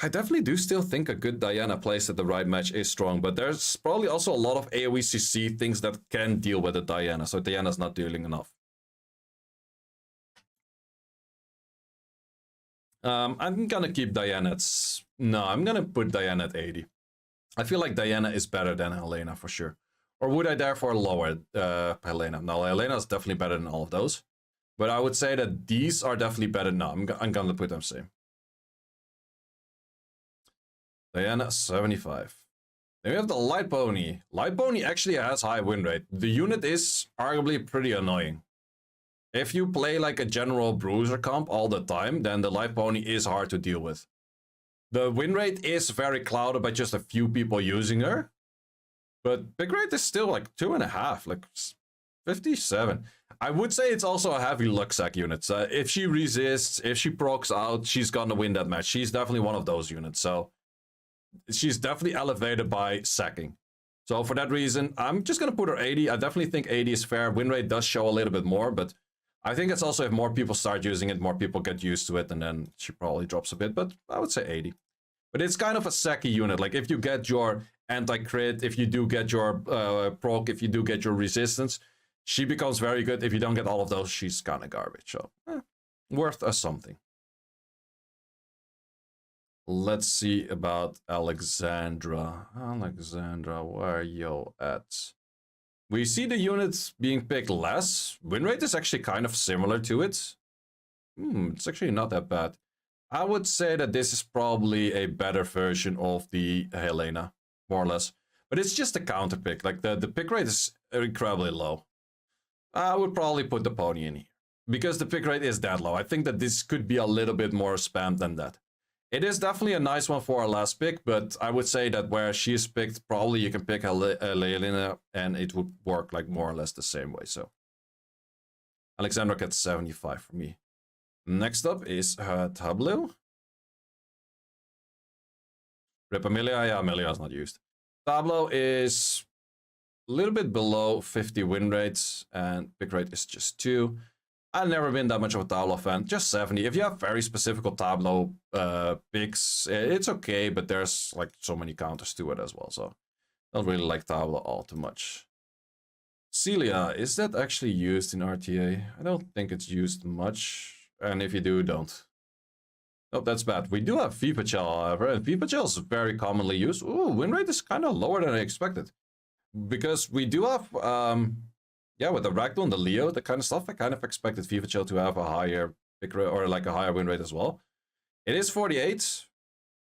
I definitely do still think a good Diana placed at the right match is strong, but there's probably also a lot of AoE CC things that can deal with a Diana, so Diana's not dealing enough. I'm gonna keep Diana at... No, I'm gonna put Diana at 80. I feel like Diana is better than Helena for sure. Or would I therefore lower Helena? No, Helena is definitely better than all of those. But I would say that these are definitely better. No, I'm gonna put them same. Diana, 75. Then we have the Light Pony. Light Pony actually has high win rate. The unit is arguably pretty annoying. If you play like a general bruiser comp all the time, then the Light Pony is hard to deal with. The win rate is very clouded by just a few people using her. But pick rate is still like 2.5, like 57. I would say it's also a heavy luck sack unit. If she resists, if she procs out, she's gonna win that match. She's definitely one of those units. So she's definitely elevated by sacking. So for that reason, I'm just gonna put her 80. I definitely think 80 is fair. Win rate does show a little bit more, but I think it's also if more people start using it, more people get used to it, and then she probably drops a bit, but I would say 80. But it's kind of a sacky unit. Like if you get your anti-crit, if you do get your proc, if you do get your resistance, she becomes very good. If you don't get all of those, she's kind of garbage. So worth a something. Let's see about Alexandra. Alexandra, where are you at? We see the units being picked less. Win rate is actually kind of similar to it. It's actually not that bad. I would say that this is probably a better version of the Helena, more or less. But it's just a counter pick. Like the pick rate is incredibly low. I would probably put the pony in here, because the pick rate is that low. I think that this could be a little bit more spammed than that. It is definitely a nice one for our last pick, but I would say that where she is picked, probably you can pick Helena and it would work like more or less the same way. So Alexandra gets 75 for me. Next up is Tablo. Rip Amelia. Yeah, Amelia is not used. Tablo is a little bit below 50 win rates, and pick rate is just 2. I've never been that much of a Tablo fan, just 70. If you have very specific Tablo picks, it's okay, but there's like so many counters to it as well, so don't really like Tablo all too much. Celia, is that actually used in RTA? I don't think it's used much, and if you do, don't. Oh, that's bad. We do have Vipachel, however, and Vipachel is very commonly used. Ooh, win rate is kind of lower than I expected. Because we do have... yeah, with the Ragdoll, the Leo, the kind of stuff, I kind of expected Vipachel to have a higher pick rate, or like a higher win rate as well. It is 48.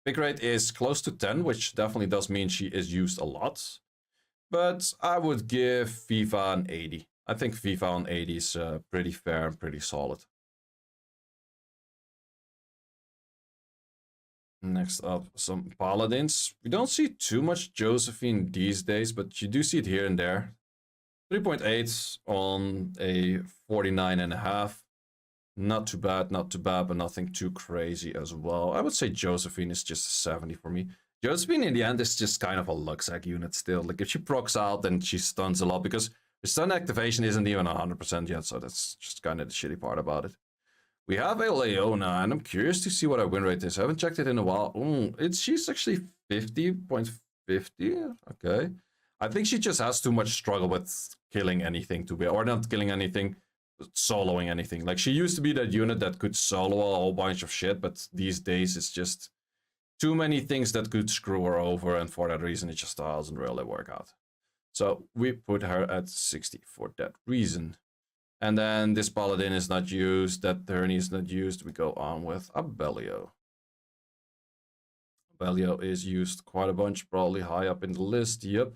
Pick rate is close to 10, which definitely does mean she is used a lot. But I would give FIFA an 80. I think FIFA on 80 is pretty fair and pretty solid. Next up, some Paladins. We don't see too much Josephine these days, but you do see it here and there. 3.8 on a 49.5. Not too bad, but nothing too crazy as well. I would say Josephine is just a 70 for me. Josephine in the end is just kind of a luck sack unit still. Like if she procs out, then she stuns a lot, because her stun activation isn't even 100% yet, so that's just kind of the shitty part about it. We have a Leona, and I'm curious to see what our win rate is. I haven't checked it in a while. She's actually 50.50. Okay. I think she just has too much struggle with killing anything to be, or not killing anything, soloing anything. Like she used to be that unit that could solo a whole bunch of shit, but these days it's just too many things that could screw her over, and for that reason it just doesn't really work out. So we put her at 60 for that reason. And then this Paladin is not used, that Turney is not used. We go on with Abellio. Abellio is used quite a bunch, probably high up in the list, yep.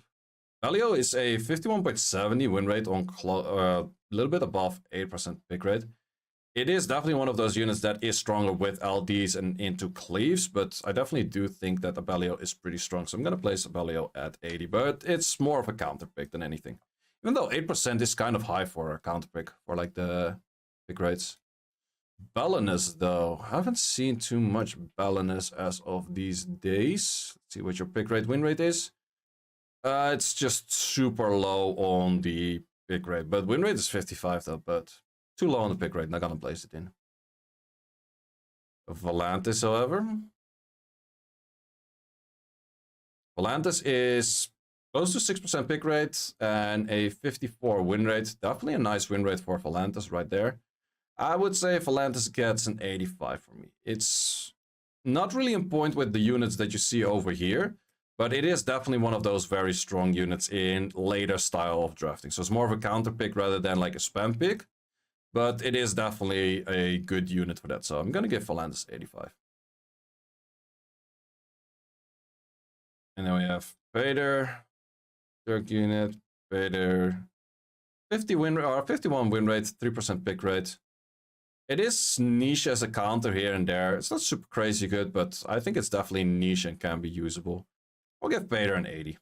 Valio is a 51.70 win rate on a little bit above 8% pick rate. It is definitely one of those units that is stronger with LDs and into cleaves, but I definitely do think that Abellio is pretty strong. So I'm going to place Abellio at 80, but it's more of a counter pick than anything. Even though 8% is kind of high for a counter pick, for like the pick rates. Balinus, though, I haven't seen too much Balinus as of these days. Let's see what your pick rate win rate is. It's just super low on the pick rate, but win rate is 55 though, but too low on the pick rate, not gonna place it in. Volantis, however. Volantis is close to 6% pick rate and a 54 win rate. Definitely a nice win rate for Volantis right there. I would say Volantis gets an 85 for me. It's not really in point with the units that you see over here, but it is definitely one of those very strong units in later style of drafting. So it's more of a counter pick rather than like a spam pick. But it is definitely a good unit for that. So I'm going to give Volantis 85. And then we have Vader, Dirk unit, Vader, 51 win rate, 3% pick rate. It is niche as a counter here and there. It's not super crazy good, but I think it's definitely niche and can be usable. We'll give Vader an 80.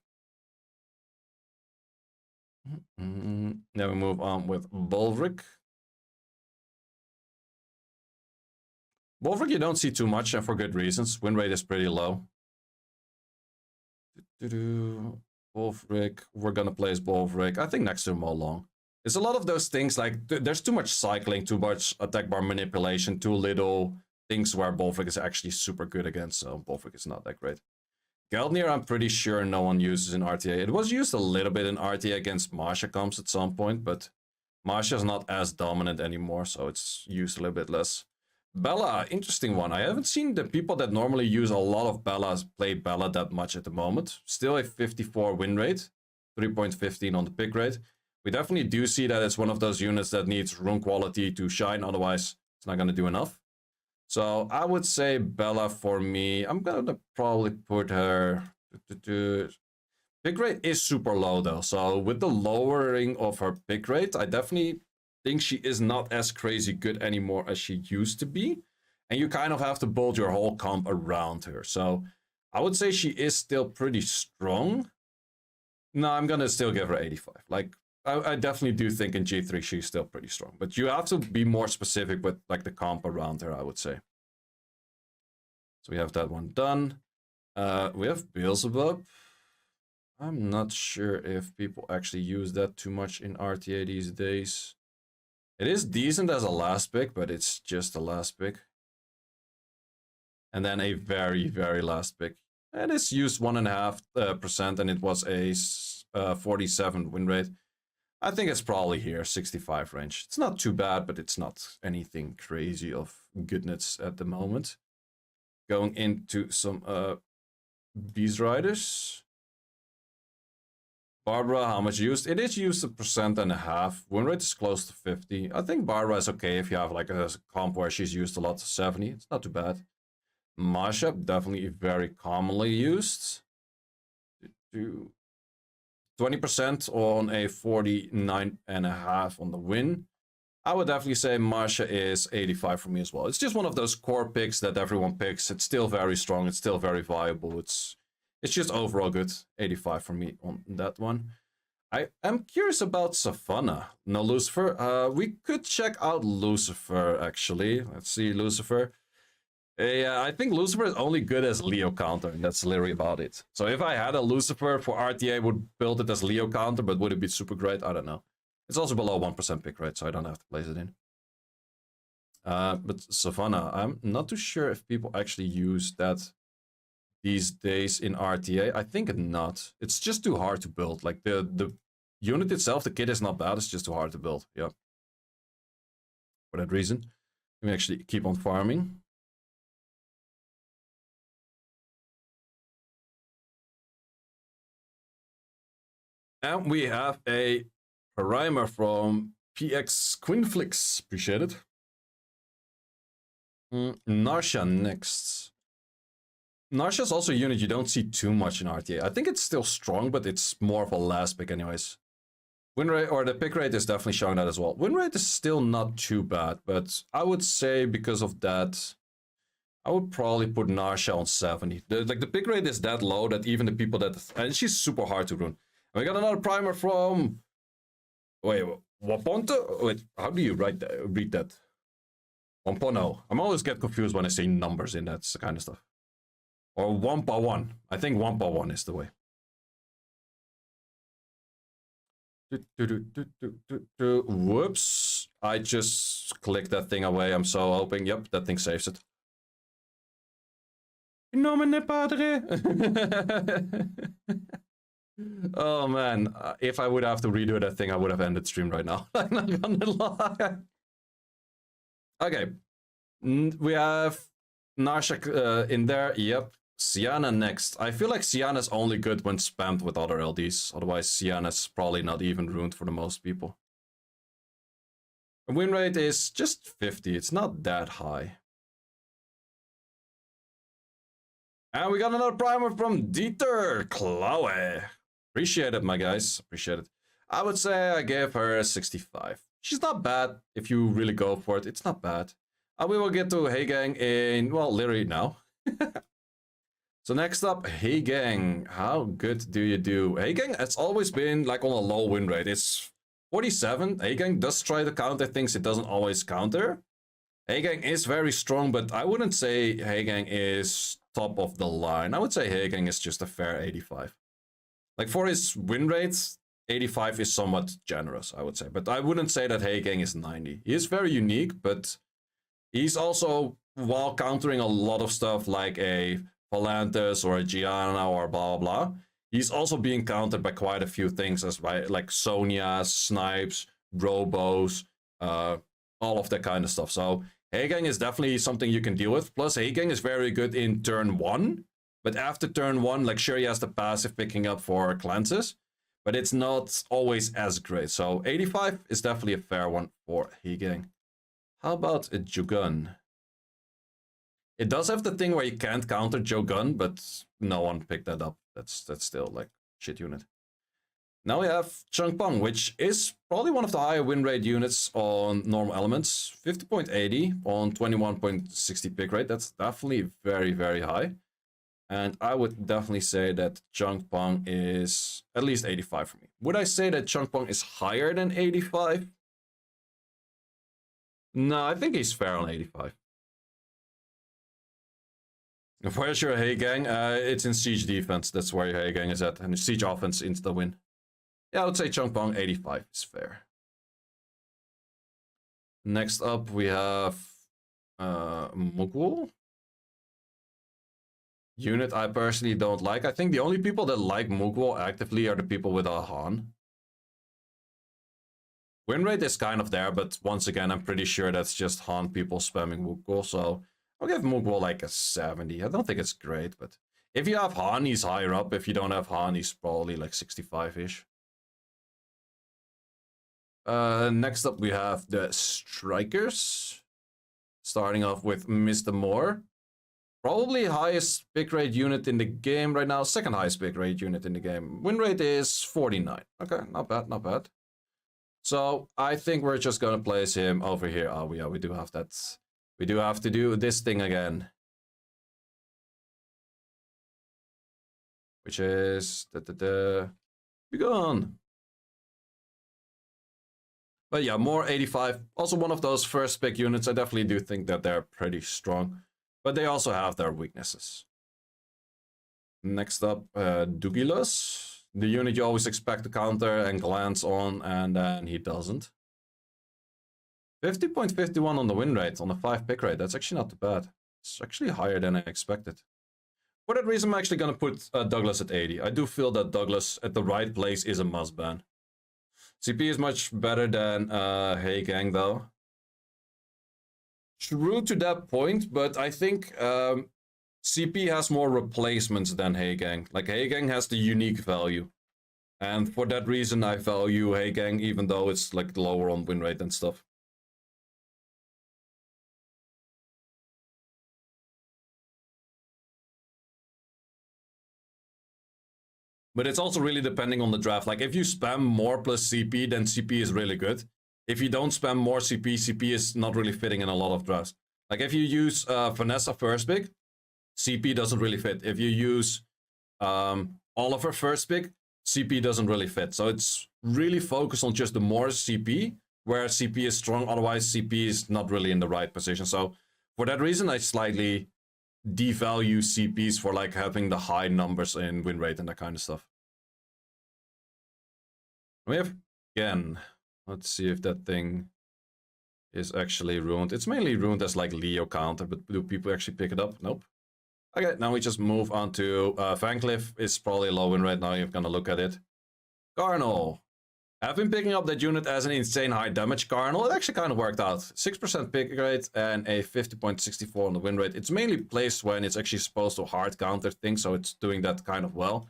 Then we move on with Bolvric. Bolvric you don't see too much, and for good reasons. Win rate is pretty low. Bolvric, we're gonna place Bolvric, I think next to Molong. There's a lot of those things, like, there's too much cycling, too much attack bar manipulation, too little things where Bolvric is actually super good against, so Bolvric is not that great. Geldnir, I'm pretty sure no one uses in RTA. It was used a little bit in RTA against Masha comps at some point, but Masha is not as dominant anymore, so it's used a little bit less. Bella, interesting one. I haven't seen the people that normally use a lot of Bellas play Bella that much at the moment. Still a 54 win rate, 3.15 on the pick rate. We definitely do see that it's one of those units that needs rune quality to shine, otherwise it's not going to do enough. So I would say Bella for me. I'm going to probably put her... Pick rate is super low though, so with the lowering of her pick rate, I definitely think she is not as crazy good anymore as she used to be. And you kind of have to build your whole comp around her. So I would say she is still pretty strong. No, I'm going to still give her 85. Like, I definitely do think in G3 she's still pretty strong. But you have to be more specific with like the comp around her, I would say. So we have that one done. We have Beelzebub. I'm not sure if people actually use that too much in RTA these days. It is decent as a last pick, but it's just a last pick. And then a very, very last pick. And it's used 1.5%, and it was a 47 win rate. I think it's probably here, 65 range. It's not too bad, but it's not anything crazy of goodness at the moment. Going into some Beast Riders. Barbara, how much used? It is used 1.5%. Win rate is close to 50. I think Barbara is okay if you have like a comp where she's used a lot to 70. It's not too bad. Masha, definitely very commonly used. 20% on a 49.5 on the win. I would definitely say Masha is 85 for me as well. It's just one of those core picks that everyone picks. It's still very strong. It's still very viable. It's just overall good. 85 for me on that one. I am curious about Savannah. No Lucifer. We could check out Lucifer, actually. Let's see, Lucifer. Yeah, I think Lucifer is only good as Leo counter, and that's literally about it. So if I had a Lucifer for RTA, I would build it as Leo counter, but would it be super great? I don't know. It's also below 1% pick rate, so I don't have to place it in. But Savannah, I'm not too sure if people actually use that these days in RTA. I think not. It's just too hard to build. Like the unit itself, the kit is not bad. It's just too hard to build. Yeah. For that reason, we actually keep on farming. And we have a primer from PX Quinflix. Appreciate it. Narsha next. Narsha is also a unit you don't see too much in RTA. I think it's still strong, but it's more of a last pick anyways. Win rate, or the pick rate is definitely showing that as well. Win rate is still not too bad, but I would say because of that, I would probably put Narsha on 70. The pick rate is that low that even the people that... And she's super hard to rune. And we got another primer from... Wait, Waponto? Wait, how do you read that? Wampono. I'm always get confused when I say numbers in that kind of stuff. Or Wampa 1. I think Wampa 1 is the way. Whoops. I just clicked that thing away. I'm so hoping. Yep, that thing saves it. Nomine padre. Oh man, if I would have to redo that thing, I would have ended stream right now. I'm not gonna lie. Okay, we have Narsha in there. Yep, Sienna next. I feel like Sienna's only good when spammed with other LDs. Otherwise, Sienna's probably not even ruined for the most people. The win rate is just 50. It's not that high. And we got another primer from Dieter Klaue. Appreciate it, my guys. Appreciate it. I would say I gave her a 65. She's not bad if you really go for it. It's not bad. We will get to Hey Gang in, well, literally now. So next up, Hey Gang. How good do you do? Hey Gang has always been like on a low win rate. It's 47. Hey Gang does try to counter things it doesn't always counter. Hey Gang is very strong, but I wouldn't say Hey Gang is top of the line. I would say Hey Gang is just a fair 85. Like for his win rates, 85 is somewhat generous, I would say. But I wouldn't say that Hey Gang is 90. He is very unique, but he's also, while countering a lot of stuff like a Palantis or a Gianna or blah, blah, blah, he's also being countered by quite a few things as right, like Sonya, Snipes, Robos, all of that kind of stuff. So Hey Gang is definitely something you can deal with. Plus, Hey Gang is very good in turn 1. But after turn 1, like sure he has the passive picking up for cleanses, but it's not always as great. So 85 is definitely a fair one for Hey Gang. How about a Jogun? It does have the thing where you can't counter Jogun, but no one picked that up. That's still like shit unit. Now we have Changpeng, which is probably one of the higher win rate units on normal elements. 50.80 on 21.60 pick rate. That's definitely very, very high. And I would definitely say that Changpeng is at least 85 for me. Would I say that Changpeng is higher than 85? No, I think he's fair on 85. Where's your Hey Gang? It's in Siege defense. That's where your Hey Gang is at. And Siege offense into the win. Yeah, I would say Changpeng 85 is fair. Next up, we have Mugwol. Unit I personally don't like. I think the only people that like Mugwol actively are the people with a Han. Win rate is kind of there, but once again, I'm pretty sure that's just Han people spamming Mugwol, so I'll give Mugwol like a 70. I don't think it's great, but if you have Han, he's higher up. If you don't have Han, he's probably like 65-ish. Next up, we have the Strikers. Starting off with Mr. Moore. Probably highest pick rate unit in the game right now. Second highest pick rate unit in the game. Win rate is 49. Okay, not bad, not bad. So I think we're just gonna place him over here. Oh yeah, we do have that. We do have to do this thing again. Which is be gone. But yeah, more 85. Also one of those first pick units. I definitely do think that they're pretty strong. But they also have their weaknesses. Next up, Dugilus. The unit you always expect to counter and glance on, and then he doesn't. 50.51 on the win rate, on the 5 pick rate. That's actually not too bad. It's actually higher than I expected. For that reason, I'm actually going to put Douglas at 80. I do feel that Douglas at the right place is a must ban. CP is much better than Hey Gang, though. True to that point, but I think CP has more replacements than Hey Gang. Like, Hey Gang has the unique value. And for that reason, I value Hey Gang, even though it's like lower on win rate and stuff. But it's also really depending on the draft. Like if you spam more plus CP, then CP is really good. If you don't spam more CP, CP is not really fitting in a lot of drafts. Like if you use Vanessa first pick, CP doesn't really fit. If you use Oliver first pick, CP doesn't really fit. So it's really focused on just the more CP, where CP is strong. Otherwise, CP is not really in the right position. So for that reason, I slightly devalue CPs for like having the high numbers in win rate and that kind of stuff. We have again. Let's see if that thing is actually ruined. It's mainly ruined as like Leo counter, but do people actually pick it up? Nope. Okay, now we just move on to Van Cliff. It's probably low win rate now. You're gonna look at it. Carnal. I've been picking up that unit as an insane high damage Carnal. It actually kind of worked out. 6% pick rate and a 50.64 on the win rate. It's mainly placed when it's actually supposed to hard counter things, so it's doing that kind of well.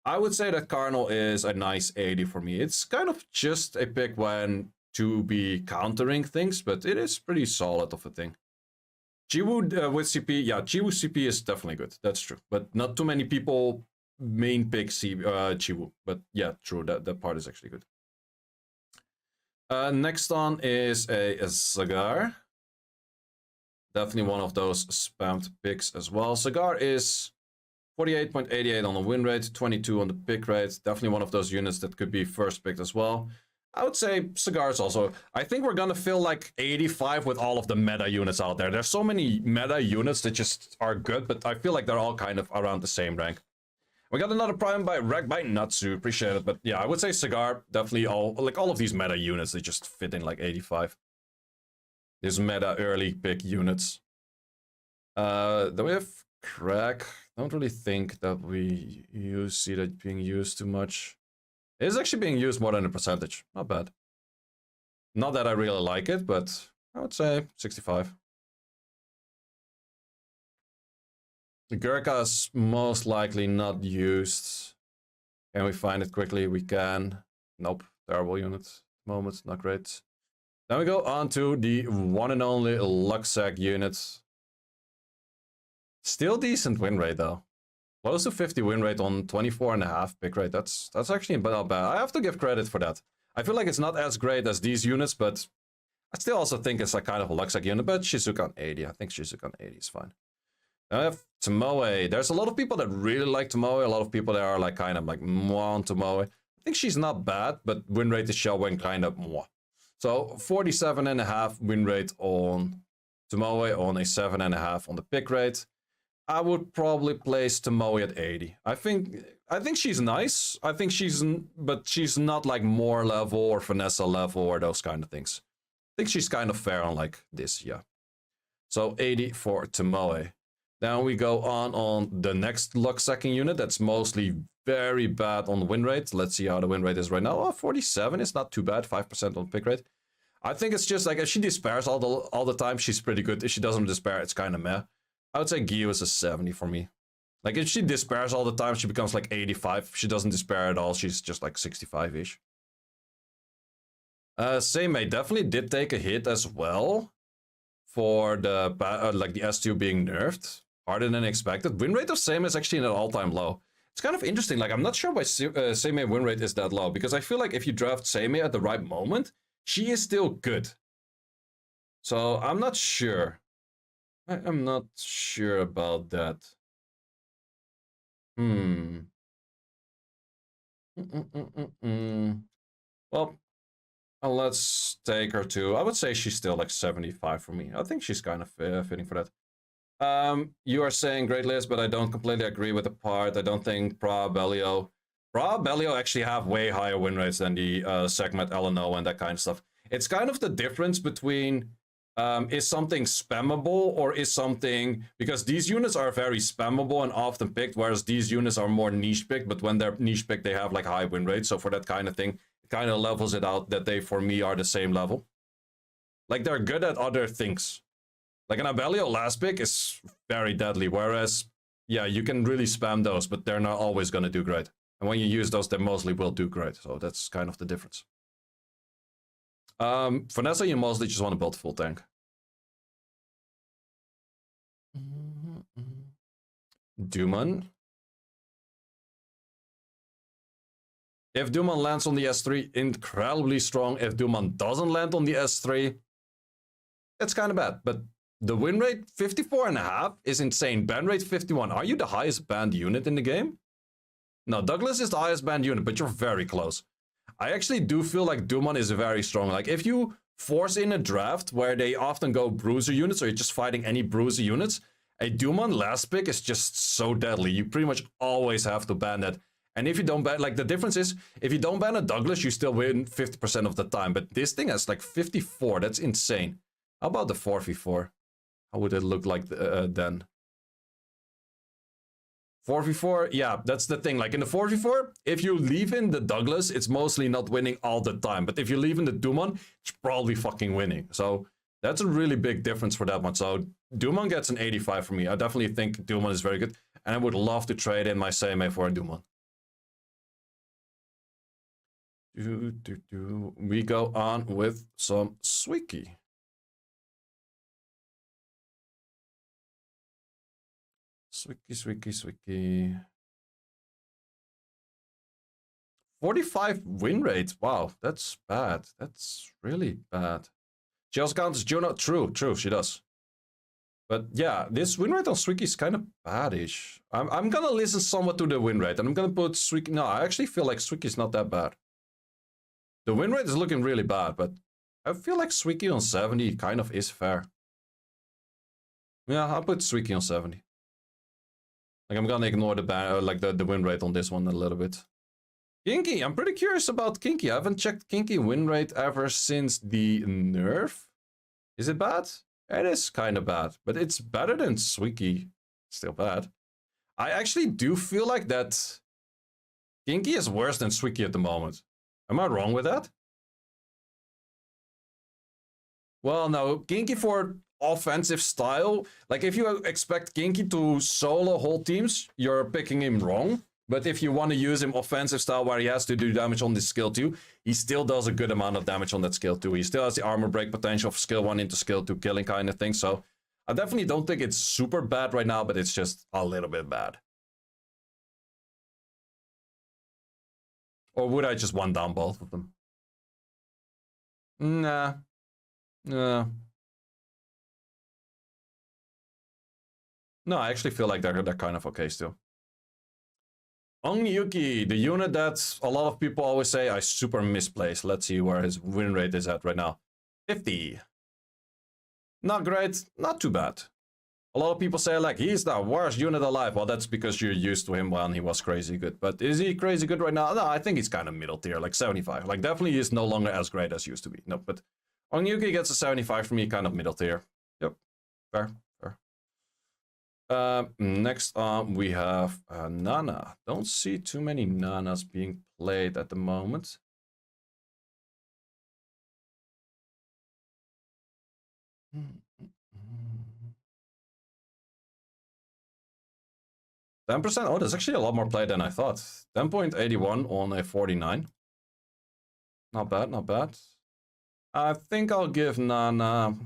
I would say that Carnal is a nice 80 for me. It's kind of just a pick when to be countering things, but it is pretty solid of a thing. Chiwu with CP, yeah, Chiwu CP is definitely good. That's true, but not too many people main pick Chiwu. But yeah, true, that part is actually good. Next on is a Cigar. Definitely one of those spammed picks as well. Cigar is 48.88 on the win rate, 22 on the pick rate. Definitely one of those units that could be first picked as well. I would say Cigars also. I think we're gonna fill like 85 with all of the meta units out there. There's so many meta units that just are good, but I feel like they're all kind of around the same rank. We got another prime by Wreck by Natsu. Appreciate it. But yeah, I would say Cigar, definitely all of these meta units, they just fit in like 85. These meta early pick units. Then we have Crack. Don't really think that we see that being used too much. It is actually being used more than a percentage. Not bad. Not that I really like it, but I would say 65. The Gurkha is most likely not used. Can we find it quickly? We can. Nope. Terrible unit. Moment, not great. Then we go on to the one and only Luxac unit. Still decent win rate though. Close to 50 win rate on 24.5 pick rate. That's actually not bad. I have to give credit for that. I feel like it's not as great as these units, but I still also think it's like kind of a Luxac unit. But Shizuka on 80. I think Shizuka on 80 is fine. I have Tomoe. There's a lot of people that really like Tomoe. A lot of people that are like kind of like mwah on Tomoe. I think she's not bad, but win rate is showing kind of mwah. So 47.5 win rate on Tomoe, on a 7.5 on the pick rate. I would probably place Tomoe at 80. I think she's nice. I think but she's not like more level or Vanessa level or those kind of things. I think she's kind of fair on like this, yeah. So 80 for Tomoe. Then we go on the next Luxac unit that's mostly very bad on the win rate. Let's see how the win rate is right now. Oh, 47 is not too bad, 5% on pick rate. I think it's just like if she despairs all the time, she's pretty good. If she doesn't despair, it's kind of meh. I would say Gyu is a 70 for me. Like if she despairs all the time, she becomes like 85. If she doesn't despair at all, she's just like 65-ish. Seimei definitely did take a hit as well for the like the S2 being nerfed. Harder than expected. Win rate of Seimei is actually at an all-time low. It's kind of interesting. Like I'm not sure why Seimei win rate is that low, because I feel like if you draft Seimei at the right moment, she is still good. So I'm not sure. I'm not sure about that. Well, let's take her to, I would say she's still like 75 for me. I think she's kind of fitting for that. You are saying great list, but I don't completely agree with the part. I don't think Bellio actually have way higher win rates than the segment LNO and that kind of stuff. It's kind of the difference between is something spammable or is something, because these units are very spammable and often picked, whereas these units are more niche picked, but when they're niche picked, they have like high win rates. So for that kind of thing, it kind of levels it out that they, for me, are the same level. Like they're good at other things. Like an Abellio last pick is very deadly, whereas, yeah, you can really spam those, but they're not always going to do great. And when you use those, they mostly will do great. So that's kind of the difference. Vanessa, you mostly just want to build a full tank. Duman. If Duman lands on the S3, incredibly strong. If Duman doesn't land on the S3, it's kind of bad. But the win rate, 54.5, is insane. Ban rate, 51. Are you the highest banned unit in the game? No, Douglas is the highest banned unit, but you're very close. I actually do feel like Duman is very strong. Like, if you force in a draft where they often go bruiser units, or you're just fighting any bruiser units, a Duman last pick is just so deadly. You pretty much always have to ban that. And if you don't ban, like, the difference is, if you don't ban a Douglas, you still win 50% of the time. But this thing has like 54. That's insane. How about the 4v4? How would it look like then? 4v4, yeah, that's the thing. Like in the 4v4, if you leave in the Douglas, it's mostly not winning all the time. But if you leave in the Duman, it's probably fucking winning. So that's a really big difference for that one. So Duman gets an 85 for me. I definitely think Duman is very good. And I would love to trade in my Seimei for a Duman. We go on with some Suiki. Suiki. 45 win rate. Wow, that's bad. That's really bad. She also counts as Juno. True, she does. But yeah, this win rate on Suiki is kind of badish. I'm gonna listen somewhat to the win rate, and I'm gonna put Suiki. No, I actually feel like Suiki is not that bad. The win rate is looking really bad, but I feel like Suiki on 70 kind of is fair. Yeah, I'll put Suiki on 70. Like, I'm gonna ignore the the win rate on this one a little bit. Kinky, I'm pretty curious about Kinky. I haven't checked Kinky win rate ever since the nerf. Is it bad? It is kind of bad, but it's better than Suiki. Still bad. I actually do feel like that Kinky is worse than Suiki at the moment. Am I wrong with that? Well, no, Kinky for offensive style. Like, if you expect Kinky to solo whole teams, you're picking him wrong. But if you want to use him offensive style where he has to do damage on this skill 2, he still does a good amount of damage on that skill 2. He still has the armor break potential of skill 1 into skill 2 killing kind of thing. So I definitely don't think it's super bad right now, but it's just a little bit bad. Or would I just one down both of them? Nah. No, I actually feel like they're kind of okay still. Onmyouji, the unit that a lot of people always say I super misplaced. Let's see where his win rate is at right now. 50. Not great, not too bad. A lot of people say, like, he's the worst unit alive. Well, that's because you're used to him when he was crazy good. But is he crazy good right now? No, I think he's kind of middle tier, like 75. Like, definitely he's no longer as great as he used to be. No, but Onmyouji gets a 75 from me, kind of middle tier. Yep, fair. Next on, we have Nana. Don't see too many Nanas being played at the moment. %? Oh, there's actually a lot more play than I thought. 10.81 on a 49. Not bad. I think I'll give Nana...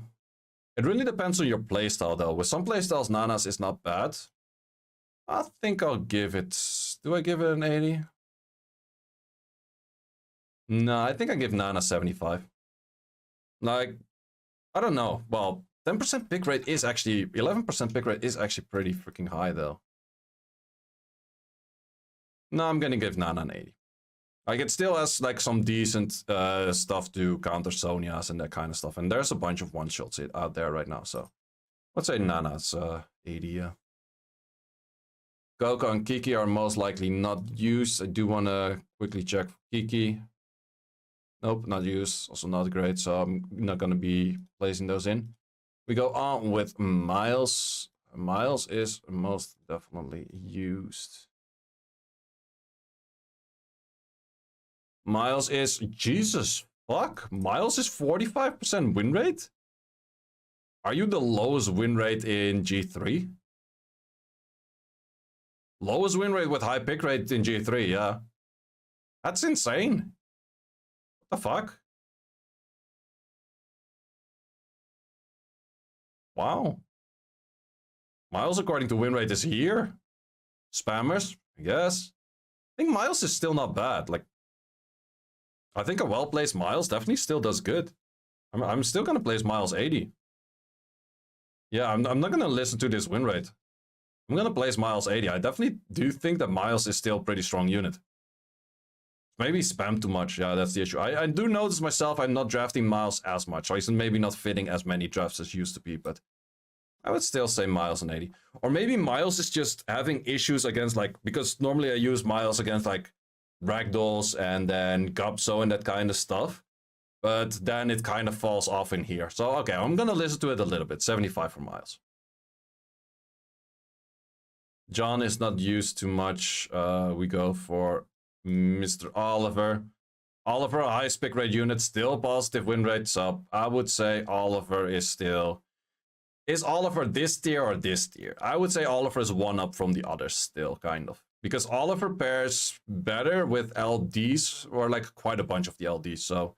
It really depends on your playstyle, though. With some playstyles, Nana's is not bad. I think I'll give it... Do I give it an 80? No, I think I give Nana 75. Like, I don't know. Well, 10% pick rate is actually... 11% pick rate is actually pretty freaking high, though. No, I'm gonna give Nana an 80. Like, it still has, like, some decent stuff to counter Sonias and that kind of stuff. And there's a bunch of one-shots out there right now, so... Let's say Nana's 80, yeah. Coco and Kiki are most likely not used. I do want to quickly check for Kiki. Nope, not used. Also not great, so I'm not going to be placing those in. We go on with Miles. Miles is most definitely used. Miles is... Jesus fuck? Miles is 45% win rate? Are you the lowest win rate in G3? Lowest win rate with high pick rate in G3, yeah. That's insane. What the fuck? Wow. Miles, according to win rate, is here. Spammers, I guess. I think Miles is still not bad. Like, I think a well-placed Miles definitely still does good. I'm still gonna place Miles 80. Yeah, I'm not gonna listen to this win rate. I'm gonna place Miles 80. I definitely do think that Miles is still a pretty strong unit. Maybe spam too much. Yeah, that's the issue. I do notice myself I'm not drafting Miles as much. So he's maybe not fitting as many drafts as used to be, but I would still say Miles and 80. Or maybe Miles is just having issues against, like, because normally I use Miles against, like, Ragdolls and then Gupso and that kind of stuff. But then it kind of falls off in here. So, okay, I'm gonna listen to it a little bit. 75 for Miles. John is not used too much. We go for Mr. Oliver. Oliver, a high pick rate unit, still positive win rate. So I would say Oliver is still... Is Oliver this tier or this tier? I would say Oliver is one up from the others still, kind of. Because Oliver pairs better with LDs, or like quite a bunch of the LDs. So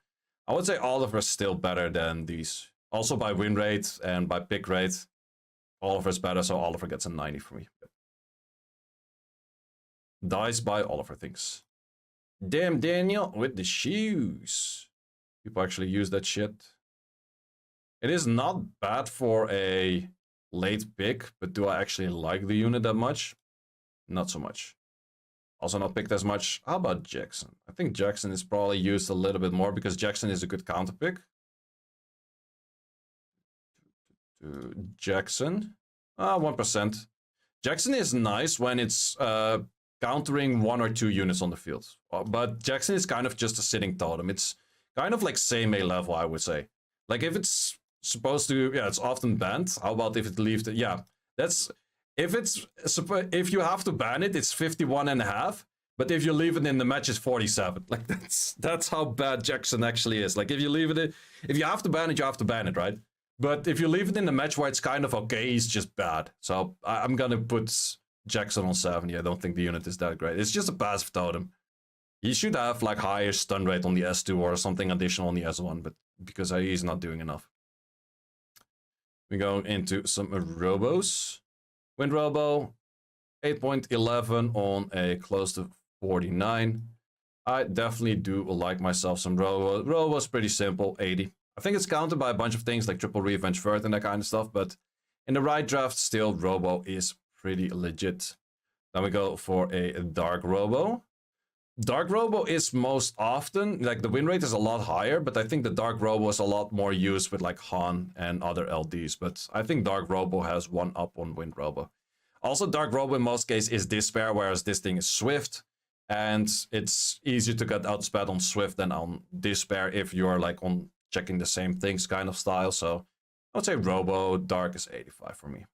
I would say Oliver is still better than these. Also by win rate and by pick rate, Oliver is better, so Oliver gets a 90 for me. Dies by Oliver thinks. Damn Daniel with the shoes. People actually use that shit. It is not bad for a late pick, but do I actually like the unit that much? Not so much. Also not picked as much. How about Jackson? I think Jackson is probably used a little bit more because Jackson is a good counter pick. Jackson. 1%. Jackson is nice when it's countering 1 or 2 units on the field. But Jackson is kind of just a sitting totem. It's kind of like same A level, I would say. Like if it's supposed to, yeah, it's often banned. How about if it leaves the, yeah, that's, if you have to ban it, it's 51.5. But if you leave it in the match, it's 47. Like that's how bad Jackson actually is. Like if you leave it, if you have to ban it, you have to ban it, right? But if you leave it in the match where it's kind of okay, he's just bad. So I'm gonna put Jackson on 70. I don't think the unit is that great. It's just a passive totem. He should have like higher stun rate on the S2 or something additional on the S1, but because he's not doing enough. We go into some Robos. Wind Robo, 8.11 on a close to 49. I definitely do like myself some Robo. Robo's pretty simple, 80. I think it's countered by a bunch of things like triple revenge vert and that kind of stuff, but in the right draft, still Robo is pretty legit. Then we go for a Dark Robo. Dark Robo is most often, like the win rate is a lot higher, but I think the Dark Robo is a lot more used with like Han and other LDs, but I think Dark Robo has one up on Wind Robo. Also, Dark Robo in most cases is Despair, whereas this thing is Swift, and it's easier to get outsped on Swift than on Despair if you're like on checking the same things kind of style, so I would say Robo Dark is 85 for me.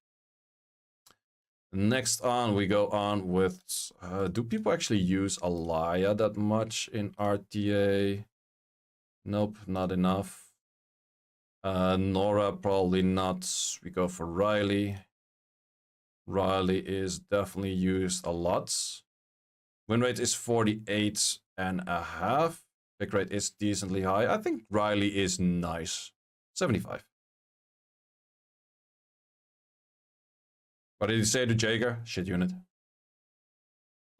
Next on, we go on with, do people actually use Alaya that much in RTA? Nope, not enough. Nora, probably not. We go for Riley. Riley is definitely used a lot. Win rate is 48.5. Pick rate is decently high. I think Riley is nice. 75. What did he say to Jaeger? Shit unit.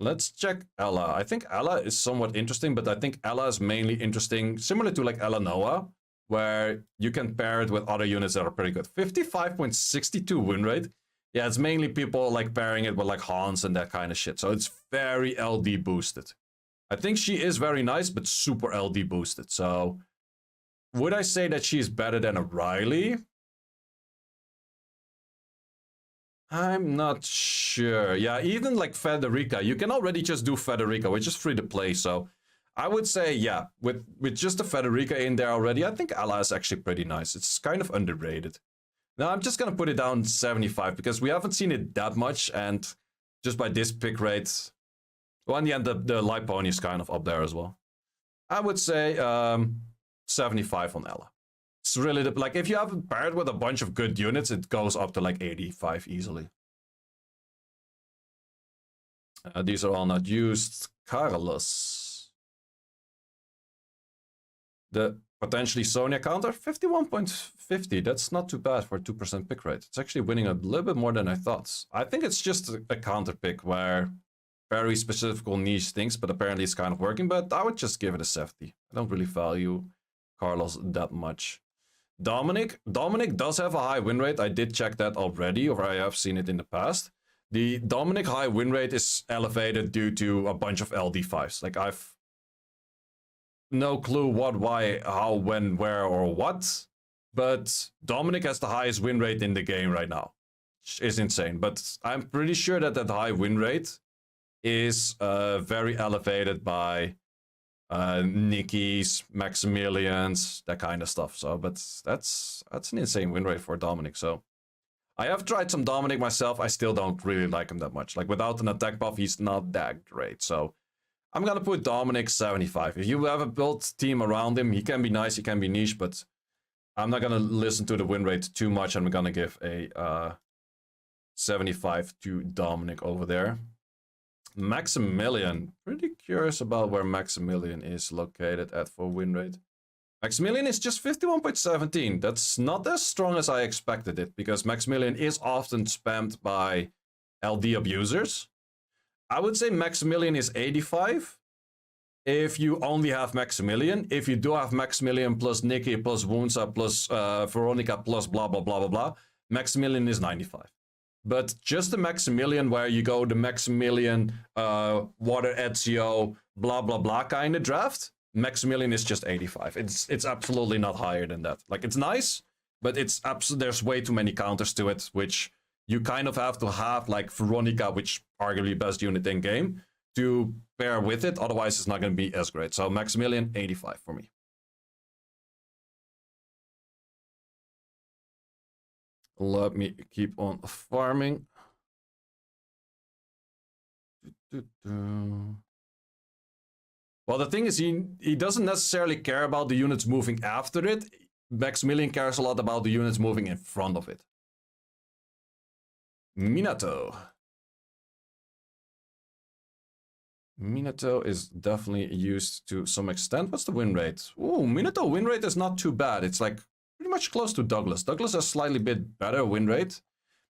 Let's check Ella. I think Ella is somewhat interesting, but I think Ella is mainly interesting, similar to like Ella Noah, where you can pair it with other units that are pretty good. 55.62 win rate. Yeah, it's mainly people like pairing it with like Hans and that kind of shit. So it's very LD boosted. I think she is very nice, but super LD boosted. So would I say that she's better than a Riley? I'm not sure. Yeah, even like Federica, you can already just do Federica, which is free to play. So I would say, yeah, with just the Federica in there already, I think Ella is actually pretty nice. It's kind of underrated. Now I'm just going to put it down 75 because we haven't seen it that much. And just by this pick rate, well, in the end, the light pony is kind of up there as well. I would say 75 on Ella. It's really, like, if you have it paired with a bunch of good units, it goes up to like 85 easily. These are all not used. Carlos. The potentially Sonya counter, 51.50. That's not too bad for a 2% pick rate. It's actually winning a little bit more than I thought. I think it's just a counter pick where very specific niche things, but apparently it's kind of working. But I would just give it a 70. I don't really value Carlos that much. Dominic does have a high win rate. I did check that already, or I have seen it in the past. The Dominic high win rate is elevated due to a bunch of LD5s. Like, I've no clue what, why, how, when, where, or what. But Dominic has the highest win rate in the game right now. It's insane. But I'm pretty sure that that high win rate is very elevated by Nickies, Maximilians, that kind of stuff. So, but that's an insane win rate for Dominic. So, I have tried some Dominic myself. I still don't really like him that much. Like, without an attack buff, he's not that great. So, I'm gonna put Dominic 75. If you have a built team around him, he can be nice, he can be niche, but I'm not gonna listen to the win rate too much. I'm gonna give a 75 to Dominic over there. Maximilian, pretty curious about where Maximilian is located at for win rate. Maximilian is just 51.17. That's not as strong as I expected it, because Maximilian is often spammed by LD abusers. I would say Maximilian is 85 if you only have Maximilian. If you do have Maximilian plus Nikki plus Wunsa plus Veronica plus blah blah blah blah blah, Maximilian is 95. But just the Maximilian where you go the Maximilian Water Ezio blah blah blah kind of draft, Maximilian is just 85. It's absolutely not higher than that. Like, it's nice, but it's there's way too many counters to it, which you kind of have to have, like Veronica, which arguably best unit in game, to pair with it. Otherwise, it's not going to be as great. So Maximilian, 85 for me. Let me keep on farming. Well, the thing is, he doesn't necessarily care about the units moving after it. Maximilian cares a lot about the units moving in front of it. Minato. Minato is definitely used to some extent. What's the win rate? Ooh, Minato win rate is not too bad. It's like pretty much close to Douglas. Douglas has slightly bit better win rate.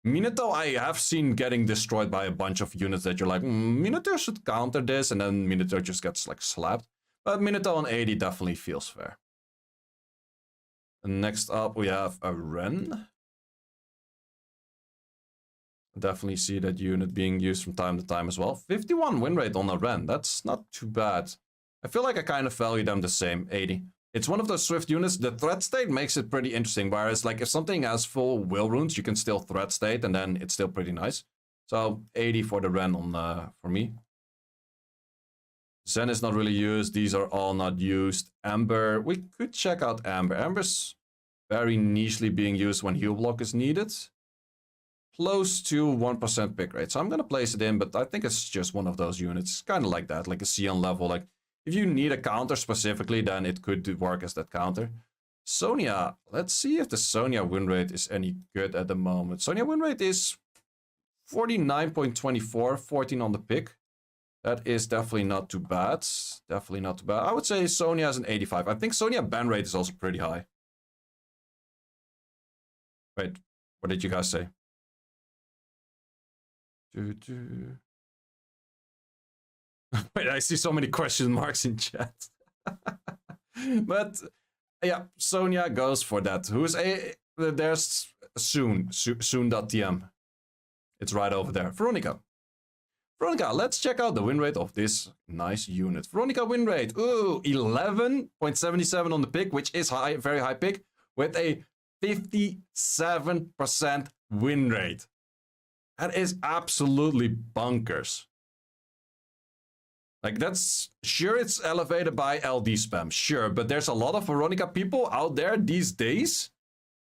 Minato I have seen getting destroyed by a bunch of units that you're like, Minato should counter this, and then Minato just gets like slapped. But Minato on 80 definitely feels fair. And next up we have a Ren. Definitely see that unit being used from time to time as well. 51 win rate on a Ren. That's not too bad. I feel like I kind of value them the same, 80. It's one of those Swift units. The threat state makes it pretty interesting. Whereas, like, if something has full will runes, you can still threat state, and then it's still pretty nice. So 80 for the Ren on for me. Zen is not really used. These are all not used. Amber, we could check out Amber. Amber's very nichely being used when heal block is needed. Close to 1% pick rate. So I'm going to place it in, but I think it's just one of those units. Kind of like that, like a Sian level. Like, if you need a counter specifically, then it could work as that counter. Sonya, let's see if the Sonya win rate is any good at the moment. Sonya win rate is 49.24, 14 on the pick. That is definitely not too bad. Definitely not too bad. I would say Sonya is an 85. I think Sonya ban rate is also pretty high. Wait, what did you guys say? Wait, I see so many question marks in chat. But yeah, Sonya goes for that. Who's there's soon.tm. It's right over there. Veronica. Veronica, let's check out the win rate of this nice unit. Veronica win rate. Ooh, 11.77 on the pick, which is high, very high pick, with a 57% win rate. That is absolutely bonkers. Like, that's sure, it's elevated by LD spam, sure, but there's a lot of Veronica people out there these days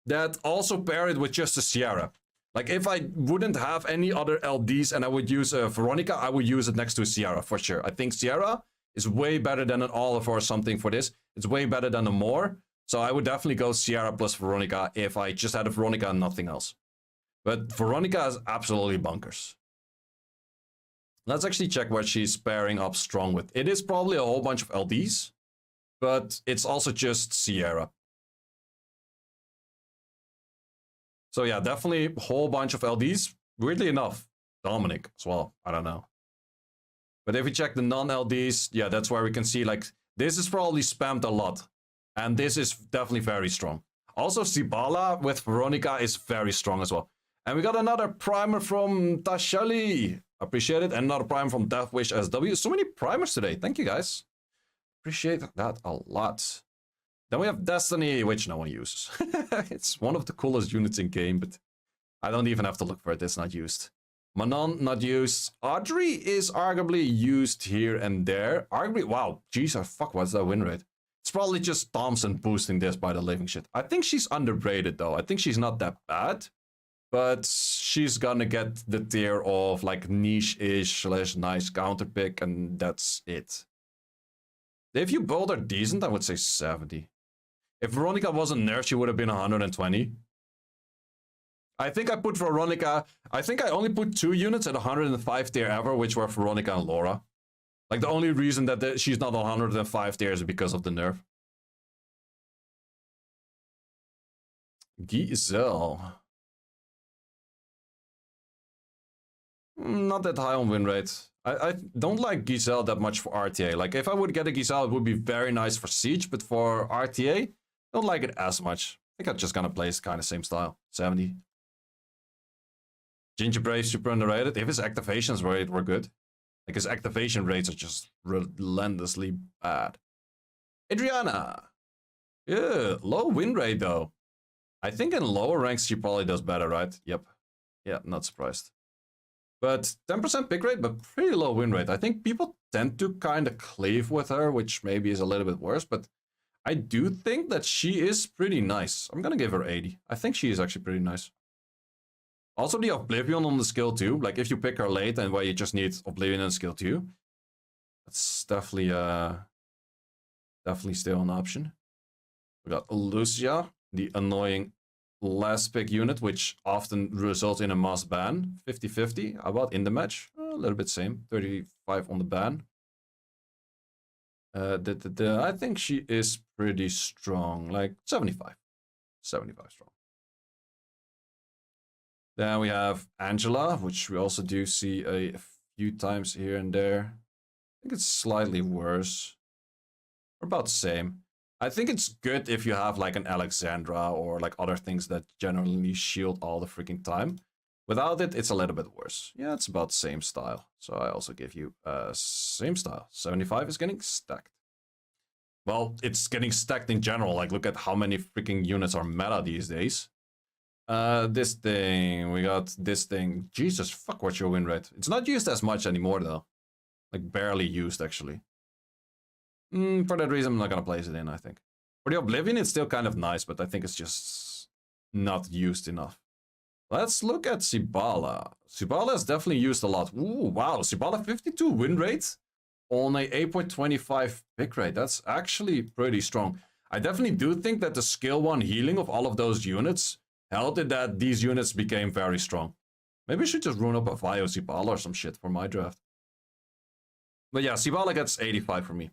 that also pair it with just a Sierra. Like, if I wouldn't have any other LDs and I would use a Veronica, I would use it next to a Sierra for sure. I think Sierra is way better than an Olive or something for this. It's way better than a Moor. So I would definitely go Sierra plus Veronica if I just had a Veronica and nothing else. But Veronica is absolutely bonkers. Let's actually check what she's pairing up strong with. It is probably a whole bunch of LDs, but it's also just Sierra. So yeah, definitely a whole bunch of LDs. Weirdly enough, Dominic as well. I don't know. But if we check the non-LDs, yeah, that's where we can see, like, this is probably spammed a lot. And this is definitely very strong. Also, Sibala with Veronica is very strong as well. And we got another primer from Tashali. Appreciate it. And another primer from Deathwish SW. So many primers today. Thank you, guys. Appreciate that a lot. Then we have Destiny, which no one uses. It's one of the coolest units in game, but I don't even have to look for it. It's not used. Manon, not used. Audrey is arguably used here and there. Arguably, wow, jeez, fuck, what's that win rate? It's probably just Thompson boosting this by the living shit. I think she's underrated, though. I think she's not that bad. But she's gonna get the tier of, like, niche-ish / nice counter pick, and that's it. If you build her decent, I would say 70. If Veronica wasn't nerfed, she would have been 120. I think I put Veronica... I think I only put 2 units at 105 tier ever, which were Veronica and Laura. Like, the only reason that she's not 105 tier is because of the nerf. Giselle. Not that high on win rate. I don't like Giselle that much for RTA. Like, if I would get a Giselle, it would be very nice for Siege, but for RTA, don't like it as much. I think I'm just gonna play kind of same style. 70. Ginger Brave, super underrated. If his activations were good. Like, his activation rates are just relentlessly bad. Adriana. Yeah, low win rate, though. I think in lower ranks, she probably does better, right? Yep. Yeah, not surprised. But 10% pick rate, but pretty low win rate. I think people tend to kind of cleave with her, which maybe is a little bit worse, but I do think that she is pretty nice. I'm gonna give her 80. I think she is actually pretty nice. Also, the Oblivion on the skill 2. Like, if you pick her late and where you just need Oblivion and skill 2, that's definitely still an option. We got Lucia, the annoying last pick unit, which often results in a mass ban. 50-50. How about in the match? A little bit same. 35 on the ban. I think she is pretty strong. Like 75. 75 strong. Then we have Angela, which we also do see a few times here and there. I think it's slightly worse. Or about the same. I think it's good if you have like an Alexandra or like other things that generally shield all the freaking time. Without it, it's a little bit worse. Yeah, it's about the same style. So I also give you same style. 75 is getting stacked. Well, it's getting stacked in general. Like, look at how many freaking units are meta these days. This thing, we got this thing. Jesus, fuck, what's your win rate? It's not used as much anymore, though. Like, barely used, actually. For that reason, I'm not gonna place it in, I think. For the Oblivion, it's still kind of nice, but I think it's just not used enough. Let's look at Sibala. Sibala is definitely used a lot. Ooh, wow, Sibala 52 win rate on a 8.25 pick rate. That's actually pretty strong. I definitely do think that the skill 1 healing of all of those units helped it that these units became very strong. Maybe I should just rune up a Vio Sibala or some shit for my draft. But yeah, Sibala gets 85 for me.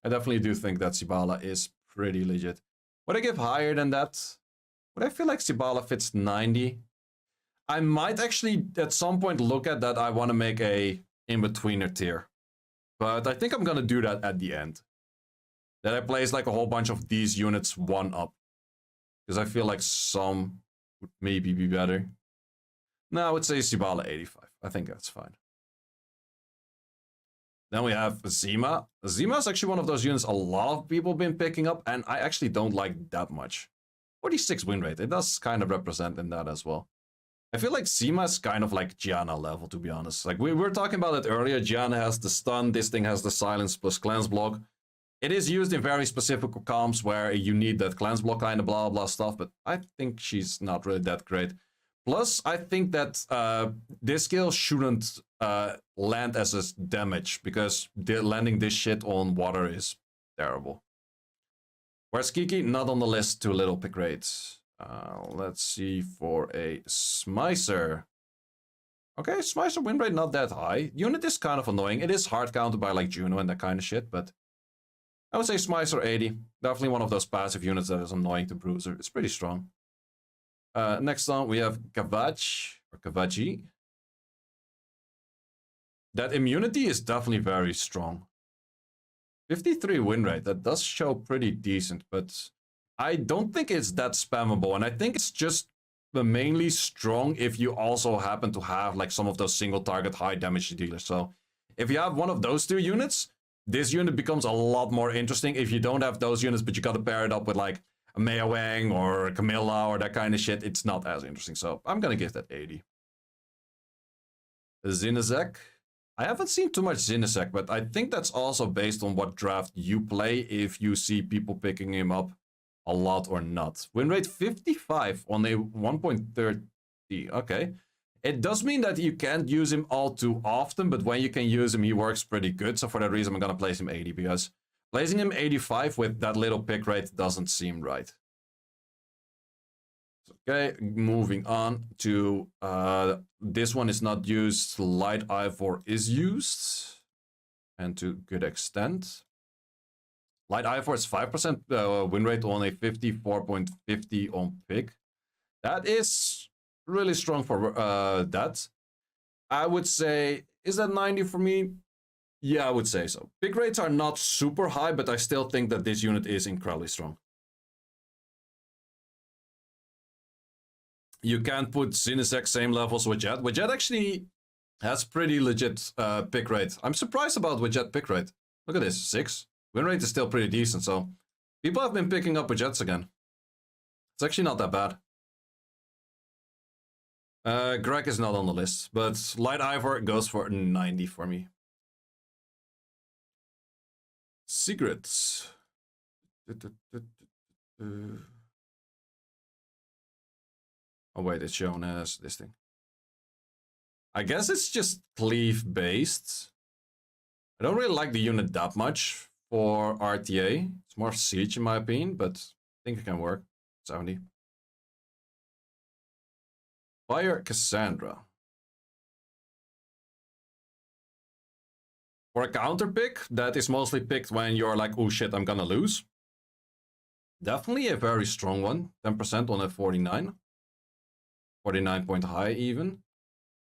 I definitely do think that Sibala is pretty legit. Would I give higher than that? Would I feel like Sibala fits 90? I might actually at some point look at that. I want to make a in-betweener tier. But I think I'm going to do that at the end. That I place like a whole bunch of these units 1 up. Because I feel like some would maybe be better. No, I would say Sibala 85. I think that's fine. Then we have Zima. Zima is actually one of those units a lot of people have been picking up, and I actually don't like that much. 46 win rate, it does kind of represent in that as well. I feel like Zima is kind of like Gianna level, to be honest. Like, we were talking about it earlier. Gianna has the stun, this thing has the silence plus cleanse block. It is used in very specific comps where you need that cleanse block kind of blah blah stuff, but I think she's not really that great. Plus, I think that this skill shouldn't land as a damage, because landing this shit on water is terrible. Where's Kiki? Not on the list, too little pick rates. Let's see for a Smicer. Okay, Smicer win rate not that high. Unit is kind of annoying. It is hard counted by like Juno and that kind of shit, but I would say Smicer 80. Definitely one of those passive units that is annoying to Bruiser. It's pretty strong. Next on we have Kavach, or Kavachi. that immunity is definitely very strong. 53 win rate, that does show pretty decent, but I don't think it's that spammable, and I think it's just mainly strong if you also happen to have like some of those single target high damage dealers. So if you have one of those two units, this unit becomes a lot more interesting. If you don't have those units, but you gotta pair it up with like a Meowang or a Camilla or that kind of shit, it's not as interesting. So I'm gonna give that 80. Zinazek. I haven't seen too much Zinazek, but I think that's also based on what draft you play, if you see people picking him up a lot or not. Win rate 55 on a 1.30. Okay. It does mean that you can't use him all too often, but when you can use him, he works pretty good. So for that reason, I'm going to place him 80, because placing him 85 with that little pick rate doesn't seem right. Okay, moving on to this one is not used. Light Ivor is used, and to good extent. Light Ivor is 5% win rate on a 54.50 on pick. That is really strong for that. I would say, is that 90 for me? Yeah, I would say so. Pick rates are not super high, but I still think that this unit is incredibly strong. You can't put Zinazek same levels with Jet. With Jet actually has pretty legit pick rate. I'm surprised about with Jet pick rate. Look at this, 6. Win rate is still pretty decent, so people have been picking up with Jets again. It's actually not that bad. Greg is not on the list, but Light Ivor goes for 90 for me. Secrets. Oh wait, it's shown as this thing. I guess it's just cleave based. I don't really like the unit that much for RTA. It's more siege in my opinion, but I think it can work. 70. Fire Cassandra. For a counter pick, that is mostly picked when you're like, oh shit, I'm gonna lose. Definitely a very strong one. 10% on a 49. 49 point high even.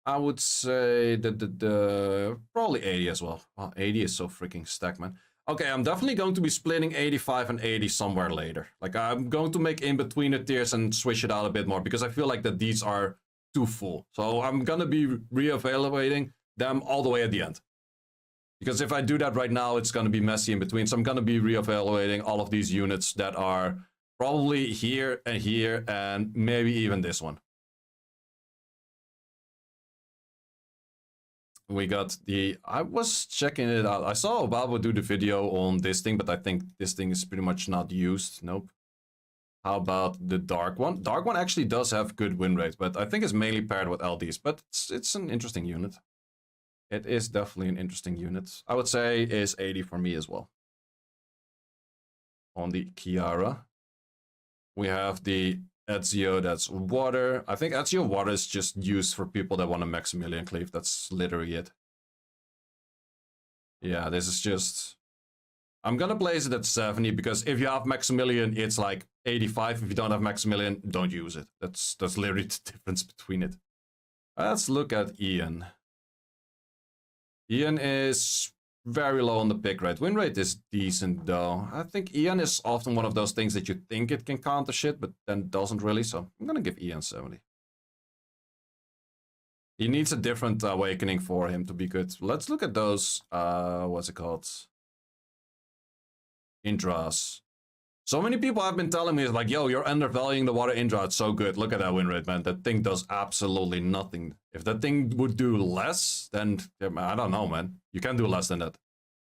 I would say that probably 80 as well. Wow, 80 is so freaking stacked, man. Okay, I'm definitely going to be splitting 85 and 80 somewhere later. Like, I'm going to make in between the tiers and switch it out a bit more, because I feel like that these are too full. So I'm gonna be re-evaluating them all the way at the end. Because if I do that right now, it's gonna be messy in between. So I'm gonna be re-evaluating all of these units that are probably here, and maybe even this one. We got the, I was checking it out. I saw Obabo do the video on this thing, but I think this thing is pretty much not used. Nope. How about the Dark One? Dark One actually does have good win rate, but I think it's mainly paired with LDs. But it's an interesting unit. It is definitely an interesting unit. I would say is 80 for me as well. On the Kiara, we have the Ezio, that's water. I think Ezio water is just used for people that want a Maximilian Cleave. That's literally it. Yeah, this is just... I'm gonna place it at 70, because if you have Maximilian, it's like 85. If you don't have Maximilian, don't use it. That's literally the difference between it. Let's look at Ian. Ian is very low on the pick rate. Win rate is decent though. I think Ian is often one of those things that you think it can counter shit, but then doesn't really. So I'm gonna give Ian 70. He needs a different awakening for him to be good. Let's look at those, what's it called? Indras. So many people have been telling me, like, yo, you're undervaluing the water Indra. It's so good. Look at that win rate, man. That thing does absolutely nothing. If that thing would do less, then I don't know, man. You can't do less than that.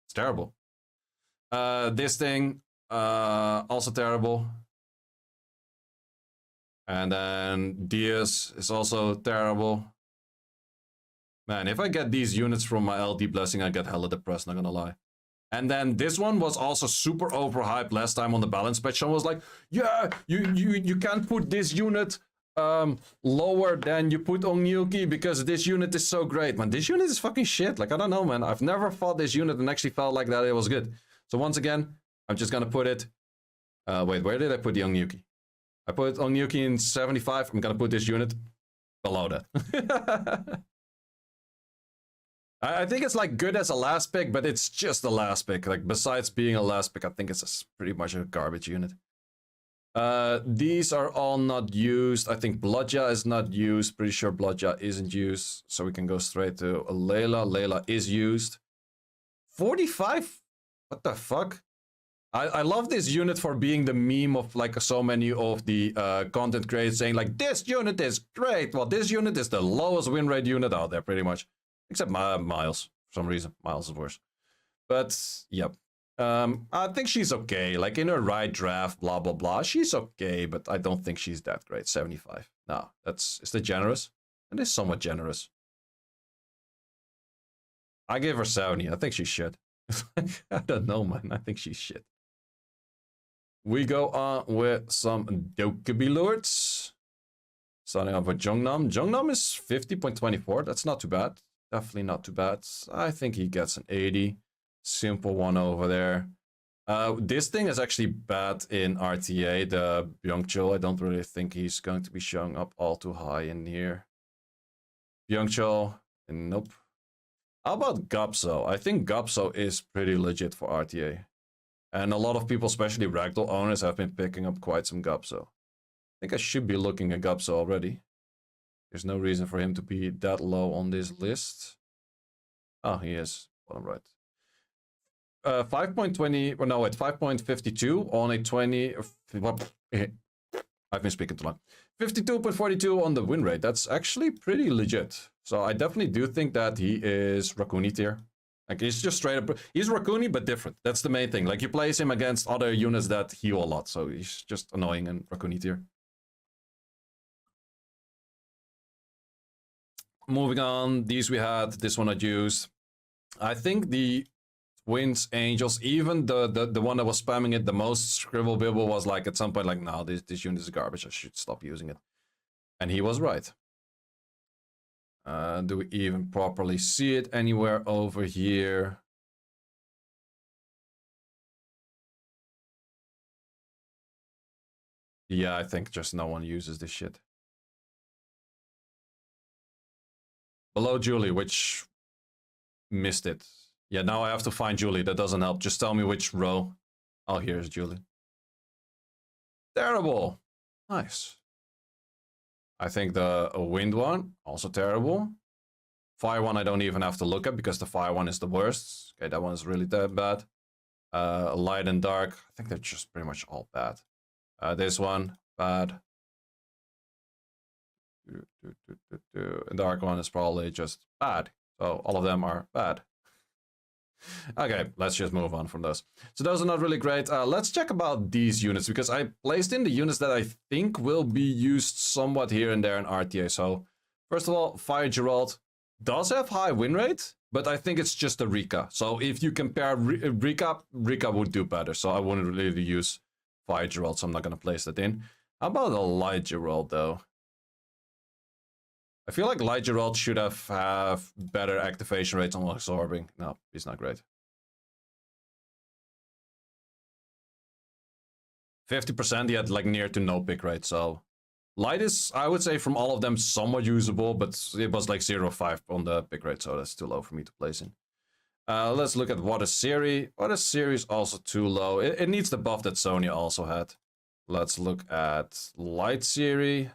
It's terrible. This thing, also terrible. And then Diaz is also terrible. Man, if I get these units from my LD blessing, I get hella depressed, not gonna lie. And then this one was also super overhyped last time on the balance patch. Someone was like, yeah, you can't put this unit lower than you put Onmyouji because this unit is so great. Man, this unit is fucking shit. Like, I don't know, man. I've never fought this unit and actually felt like that it was good. So once again, I'm just gonna put it... wait, where did I put the Onmyouji? I put Onmyouji in 75. I'm gonna put this unit below that. I think it's like good as a last pick, but it's just a last pick. Like besides being a last pick, I think it's pretty much a garbage unit. These are all not used. I think Blodja is not used. Pretty sure Blodja isn't used. So we can go straight to Layla. Layla is used. 45? What the fuck? I love this unit for being the meme of like so many of the content creators saying like, this unit is great. Well, this unit is the lowest win rate unit out there pretty much. Except Miles. For some reason, Miles is worse. But, yep. I think she's okay. Like in her right draft, blah, blah, blah. She's okay, but I don't think she's that great. 75. No, is that generous? It is somewhat generous. I give her 70. I think she's shit. I don't know, man. I think she's shit. We go on with some Dokkaebi Lords. Starting off with Jongnam. Jongnam is 50.24. That's not too bad. Definitely not too bad. I think he gets an 80. Simple one over there. This thing is actually bad in RTA, the Byungchul. I don't really think he's going to be showing up all too high in here. Byungchul, nope. How about Gapso? I think Gapso is pretty legit for RTA. And a lot of people, especially Ragdoll owners, have been picking up quite some Gapso. I think I should be looking at Gapso already. There's no reason for him to be that low on this list. Oh, he is. Bottom right. 5.20, well, no, wait, 5.52 on a 20. I've been speaking too long. 52.42 on the win rate. That's actually pretty legit. So I definitely do think that he is Racuni tier. Like he's just straight up, he's Racuni but different. That's the main thing. Like you place him against other units that heal a lot, so he's just annoying and Racuni tier. Moving on, these we had. This one I used. I think the Winds Angels, even the one that was spamming it the most, Scribble Bibble, was like at some point like, no, this unit is garbage. I should stop using it, and he was right. Do we even properly see it anywhere over here? Yeah, I think just no one uses this shit. Below Julie, which missed it. Yeah, now I have to find Julie. That doesn't help. Just tell me which row. Oh, here's Julie. Terrible. Nice. I think the wind one, also terrible. Fire one I don't even have to look at because the fire one is the worst. Okay, that one is really that bad. Light and dark, I think they're just pretty much all bad. This one, bad. Dark one is probably just bad. So all of them are bad. Okay, let's just move on from those. So those are not really great. Let's check about these units because I placed in the units that I think will be used somewhat here and there in RTA. So first of all, Fire Geralt does have high win rate, but I think it's just a Rika. So if you compare Rika would do better. So I wouldn't really use Fire Geralt, so I'm not going to place that in. How about a Light Geralt though? I feel like Light Geralt should have better activation rates on absorbing. No, he's not great. 50%, he had like near to no pick rate, so Light is, I would say, from all of them somewhat usable, but it was like 0.5 on the pick rate, so that's too low for me to place in. Let's look at Water Siri. Water Siri is also too low. It needs the buff that Sonya also had. Let's look at Light Siri.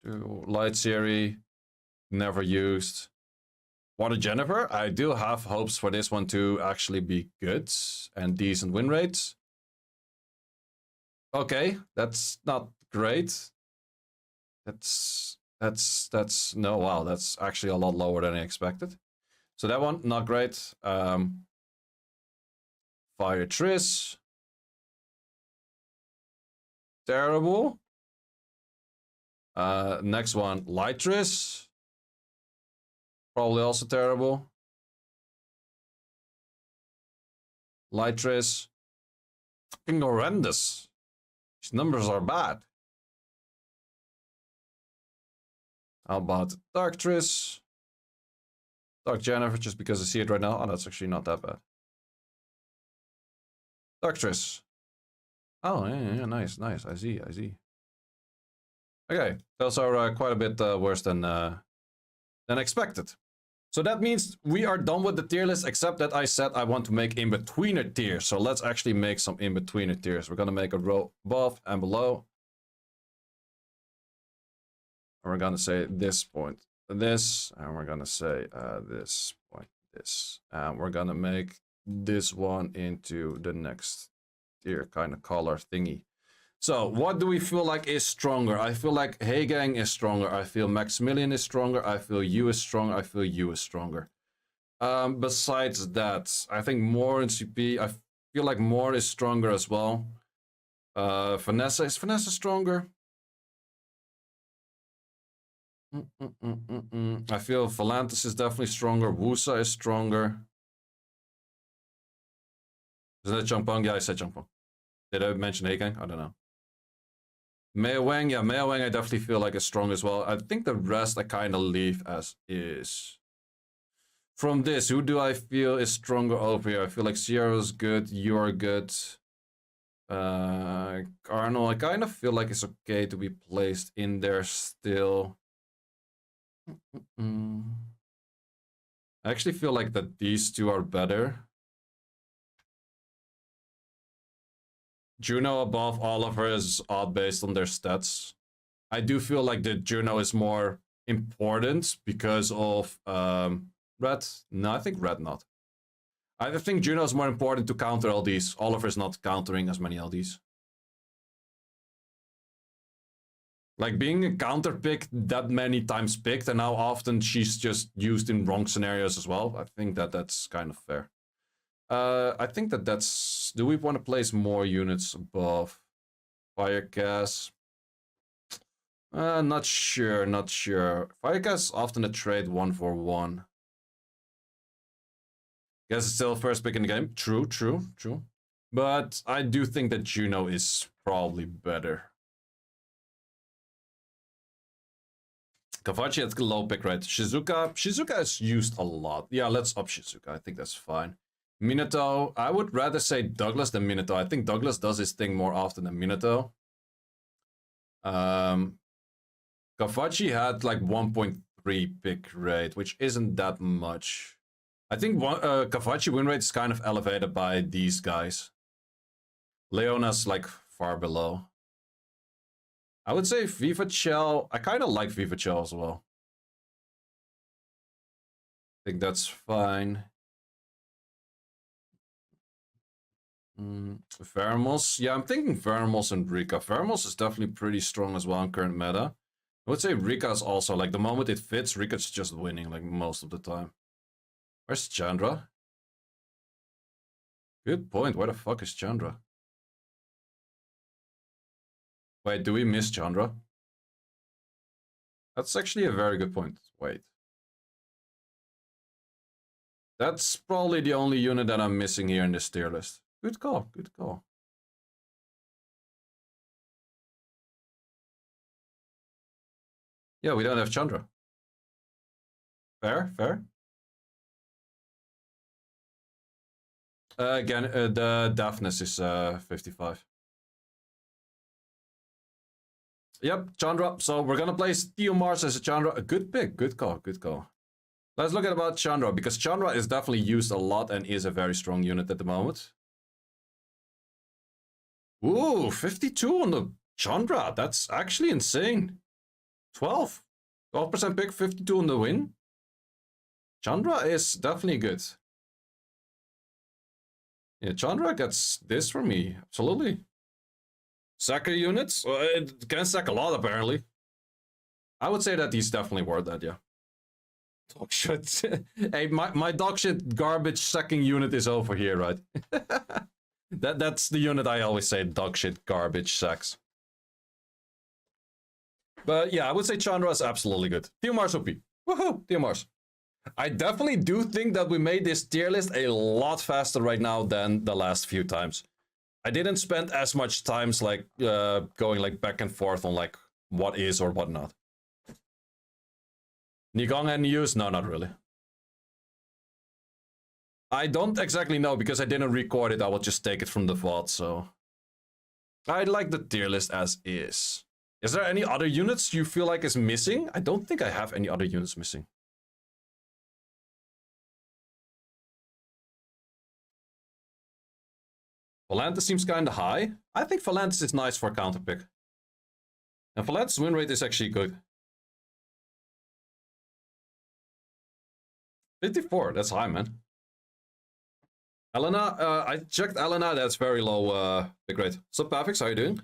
Light Siri, never used. Water Jennifer, I do have hopes for this one to actually be good and decent win rates. Okay, that's not great. That's no, wow, that's actually a lot lower than I expected. So that one, not great. Fire Triss, terrible. Next one, Light Triss. Probably also terrible. Light Triss. Fucking horrendous. These numbers are bad. How about Dark Triss? Dark Jennifer, just because I see it right now. Oh, that's actually not that bad. Dark Triss. Oh, yeah, nice. I see. Okay, those are quite a bit worse than than expected. So that means we are done with the tier list, except that I said I want to make in-betweener tiers. So let's actually make some in-betweener tiers. We're going to make a row above and below. And we're going to say this point, this. And we're going to say this point, this. And we're going to make this one into the next tier kind of color thingy. So what do we feel like is stronger? I feel like Heigang is stronger. I feel Maximilian is stronger. I feel you is stronger. I feel you is stronger. Besides that, I think more in CP. I feel like more is stronger as well. Vanessa, is Vanessa stronger? I feel Valantis is definitely stronger. Wusa is stronger. Isn't that Changpeng? Yeah, I said Changpeng. Did I mention Heigang? I don't know. Mei Wang, yeah, Mei Wang I definitely feel like is strong as well. I think the rest I kind of leave as is. From this, who do I feel is stronger over here? I feel like Sierra's good, you are good. Arnold, I kind of feel like it's okay to be placed in there still. I actually feel like that these two are better. Juno above Oliver is odd based on their stats. I do feel like that Juno is more important because of Red. No, I think Red not. I think Juno is more important to counter LDs. Oliver is not countering as many LDs. Like being a counter pick that many times picked, and how often she's just used in wrong scenarios as well. I think that that's kind of fair. I think that that's... Do we want to place more units above Firecast? Not sure, not sure. Firecast is often a trade 1-for-1. Guess it's still first pick in the game. True, true, true. But I do think that Juno is probably better. Kavachi has low pick rate. Shizuka is used a lot. Yeah, let's up Shizuka. I think that's fine. Minato, I would rather say Douglas than Minato. I think Douglas does his thing more often than Minato. Kavachi had like 1.3 pick rate, which isn't that much. I think Kavachi win rate is kind of elevated by these guys. Leona's like far below. I would say Viva Chell. I kind of like Viva Chell as well. I think that's fine. Vermos. Yeah, I'm thinking Vermos and Rika. Vermos is definitely pretty strong as well in current meta. I would say Rika is also, like, the moment it fits, Rika's just winning, like, most of the time. Where's Chandra? Good point. Where the fuck is Chandra? Wait, do we miss Chandra? That's actually a very good point. Wait. That's probably the only unit that I'm missing here in this tier list. Good call, good call. Yeah, we don't have Chandra. Fair, fair. Again, the Daphnis is 55. Yep, Chandra. So we're gonna place Theo Mars as a Chandra. A good pick, good call, good call. Let's look at about Chandra, because Chandra is definitely used a lot and is a very strong unit at the moment. Ooh, 52 on the Chandra. That's actually insane. 12% pick, 52 on the win. Chandra is definitely good. Yeah, Chandra gets this from me, absolutely. Sacker units? Well, it can sack a lot, apparently. I would say that he's definitely worth that, yeah. Dog shit. Hey, my dog shit garbage sacking unit is over here, right? That's the unit I always say, dog shit garbage sacks. But yeah, I would say Chandra is absolutely good. Theo Mars OP. Woohoo! Theo Mars. I definitely do think that we made this tier list a lot faster right now than the last few times. I didn't spend as much time like going like back and forth on like what is or what not. Nigong and use? No, not really. I don't exactly know because I didn't record it. I will just take it from the VOD, so I like the tier list as is. Is there any other units you feel like is missing? I don't think I have any other units missing. Volantis seems kind of high. I think Volantis is nice for a counter pick. And Volantis win rate is actually good. 54, that's high, man. Elena, I checked Elena, that's very low pick rate. Sup, Pavix, how you doing?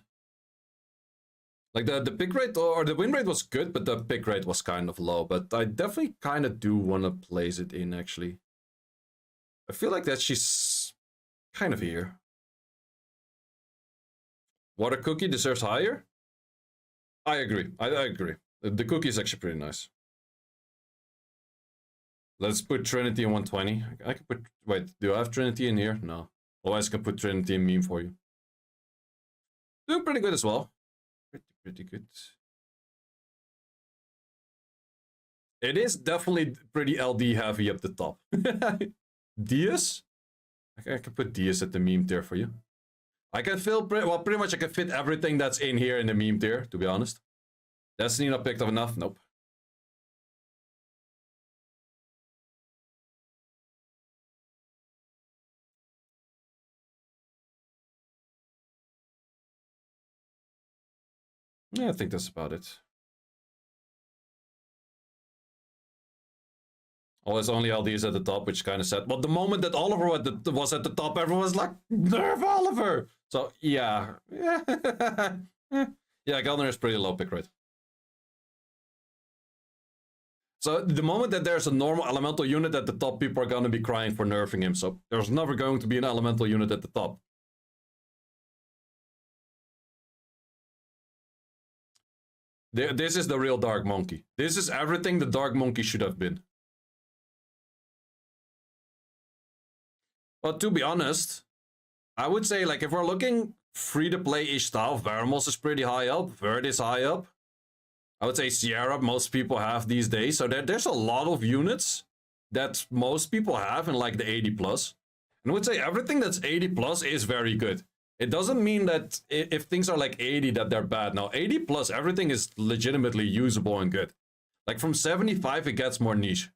Like the pick rate or the win rate was good, but the pick rate was kind of low. But I definitely kind of do want to place it in, actually. I feel like that she's kind of here. Water Cookie deserves higher? I agree. I agree. The cookie is actually pretty nice. Let's put Trinity in 120. I can put... Wait, do I have Trinity in here? No. Otherwise I can put Trinity in meme for you. Doing pretty good as well. Pretty good. It is definitely pretty LD heavy up the top. Diaz? I can put Diaz at the meme tier for you. I can fill... Well, pretty much I can fit everything that's in here in the meme tier, to be honest. Destiny not picked up enough? Nope. Yeah, I think that's about it. Oh, it's only LDs at the top, which kind of sad. But the moment that Oliver was at the top, everyone was like, nerf Oliver! So, yeah. Yeah, Galdner is pretty low pick rate. So, the moment that there's a normal elemental unit at the top, people are going to be crying for nerfing him. So, there's never going to be an elemental unit at the top. This is the real Dark Monkey. This is everything the Dark Monkey should have been. But to be honest, I would say, like, if we're looking free-to-play-ish style, Vermos is pretty high up, Verd is high up. I would say Sierra, most people have these days. So there's a lot of units that most people have in, like, the 80+. And I would say everything that's 80+ is very good. It doesn't mean that if things are like 80 that they're bad. Now, 80+, everything is legitimately usable and good. Like, from 75, it gets more niche.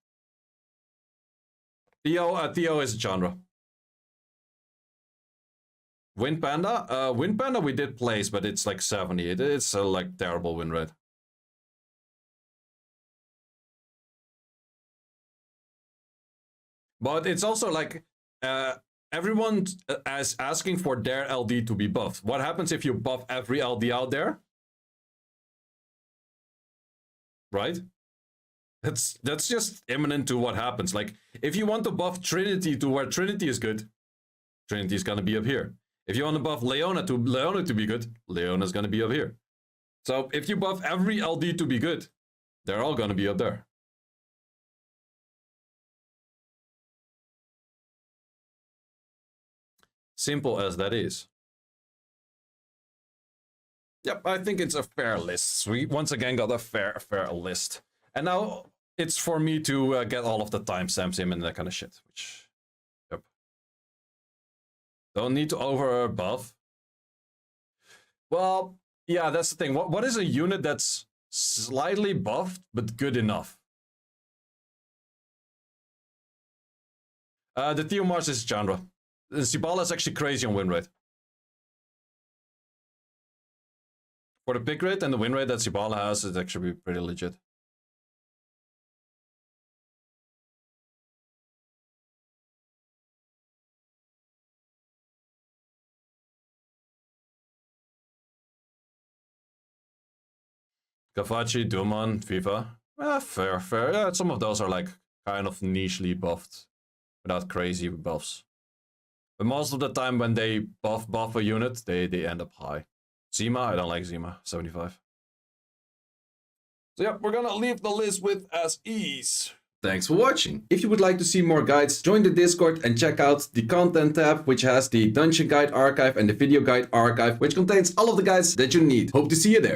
Theo is Chandra. Wind Panda? Wind Panda we did place, but it's like 70. It's a like terrible win rate. But it's also like everyone is asking for their LD to be buffed. What happens if you buff every LD out there? Right? That's just imminent to what happens. Like, if you want to buff Trinity to where Trinity is good, Trinity is gonna be up here. If you want to buff Leona to be good, Leona's gonna be up here. So if you buff every LD to be good, they're all gonna be up there. Simple as that is. Yep, I think it's a fair list. We once again got a fair list. And now it's for me to get all of the timestamps in and that kind of shit, which... Yep. Don't need to over buff. Well, yeah, that's the thing. What is a unit that's slightly buffed but good enough? The Theo Mars is Chandra. Sibala is actually crazy on win rate. For the pick rate and the win rate that Sibala has, it's actually pretty legit. Kavachi, Duman, FIFA. Fair. Yeah, some of those are like kind of nichely buffed without crazy buffs. But most of the time when they buff a unit, they end up high. Zima, I don't like Zima, 75. So yeah, we're gonna leave the list with as is. Thanks for watching. If you would like to see more guides, join the Discord and check out the content tab, which has the dungeon guide archive and the video guide archive, which contains all of the guides that you need. Hope to see you there.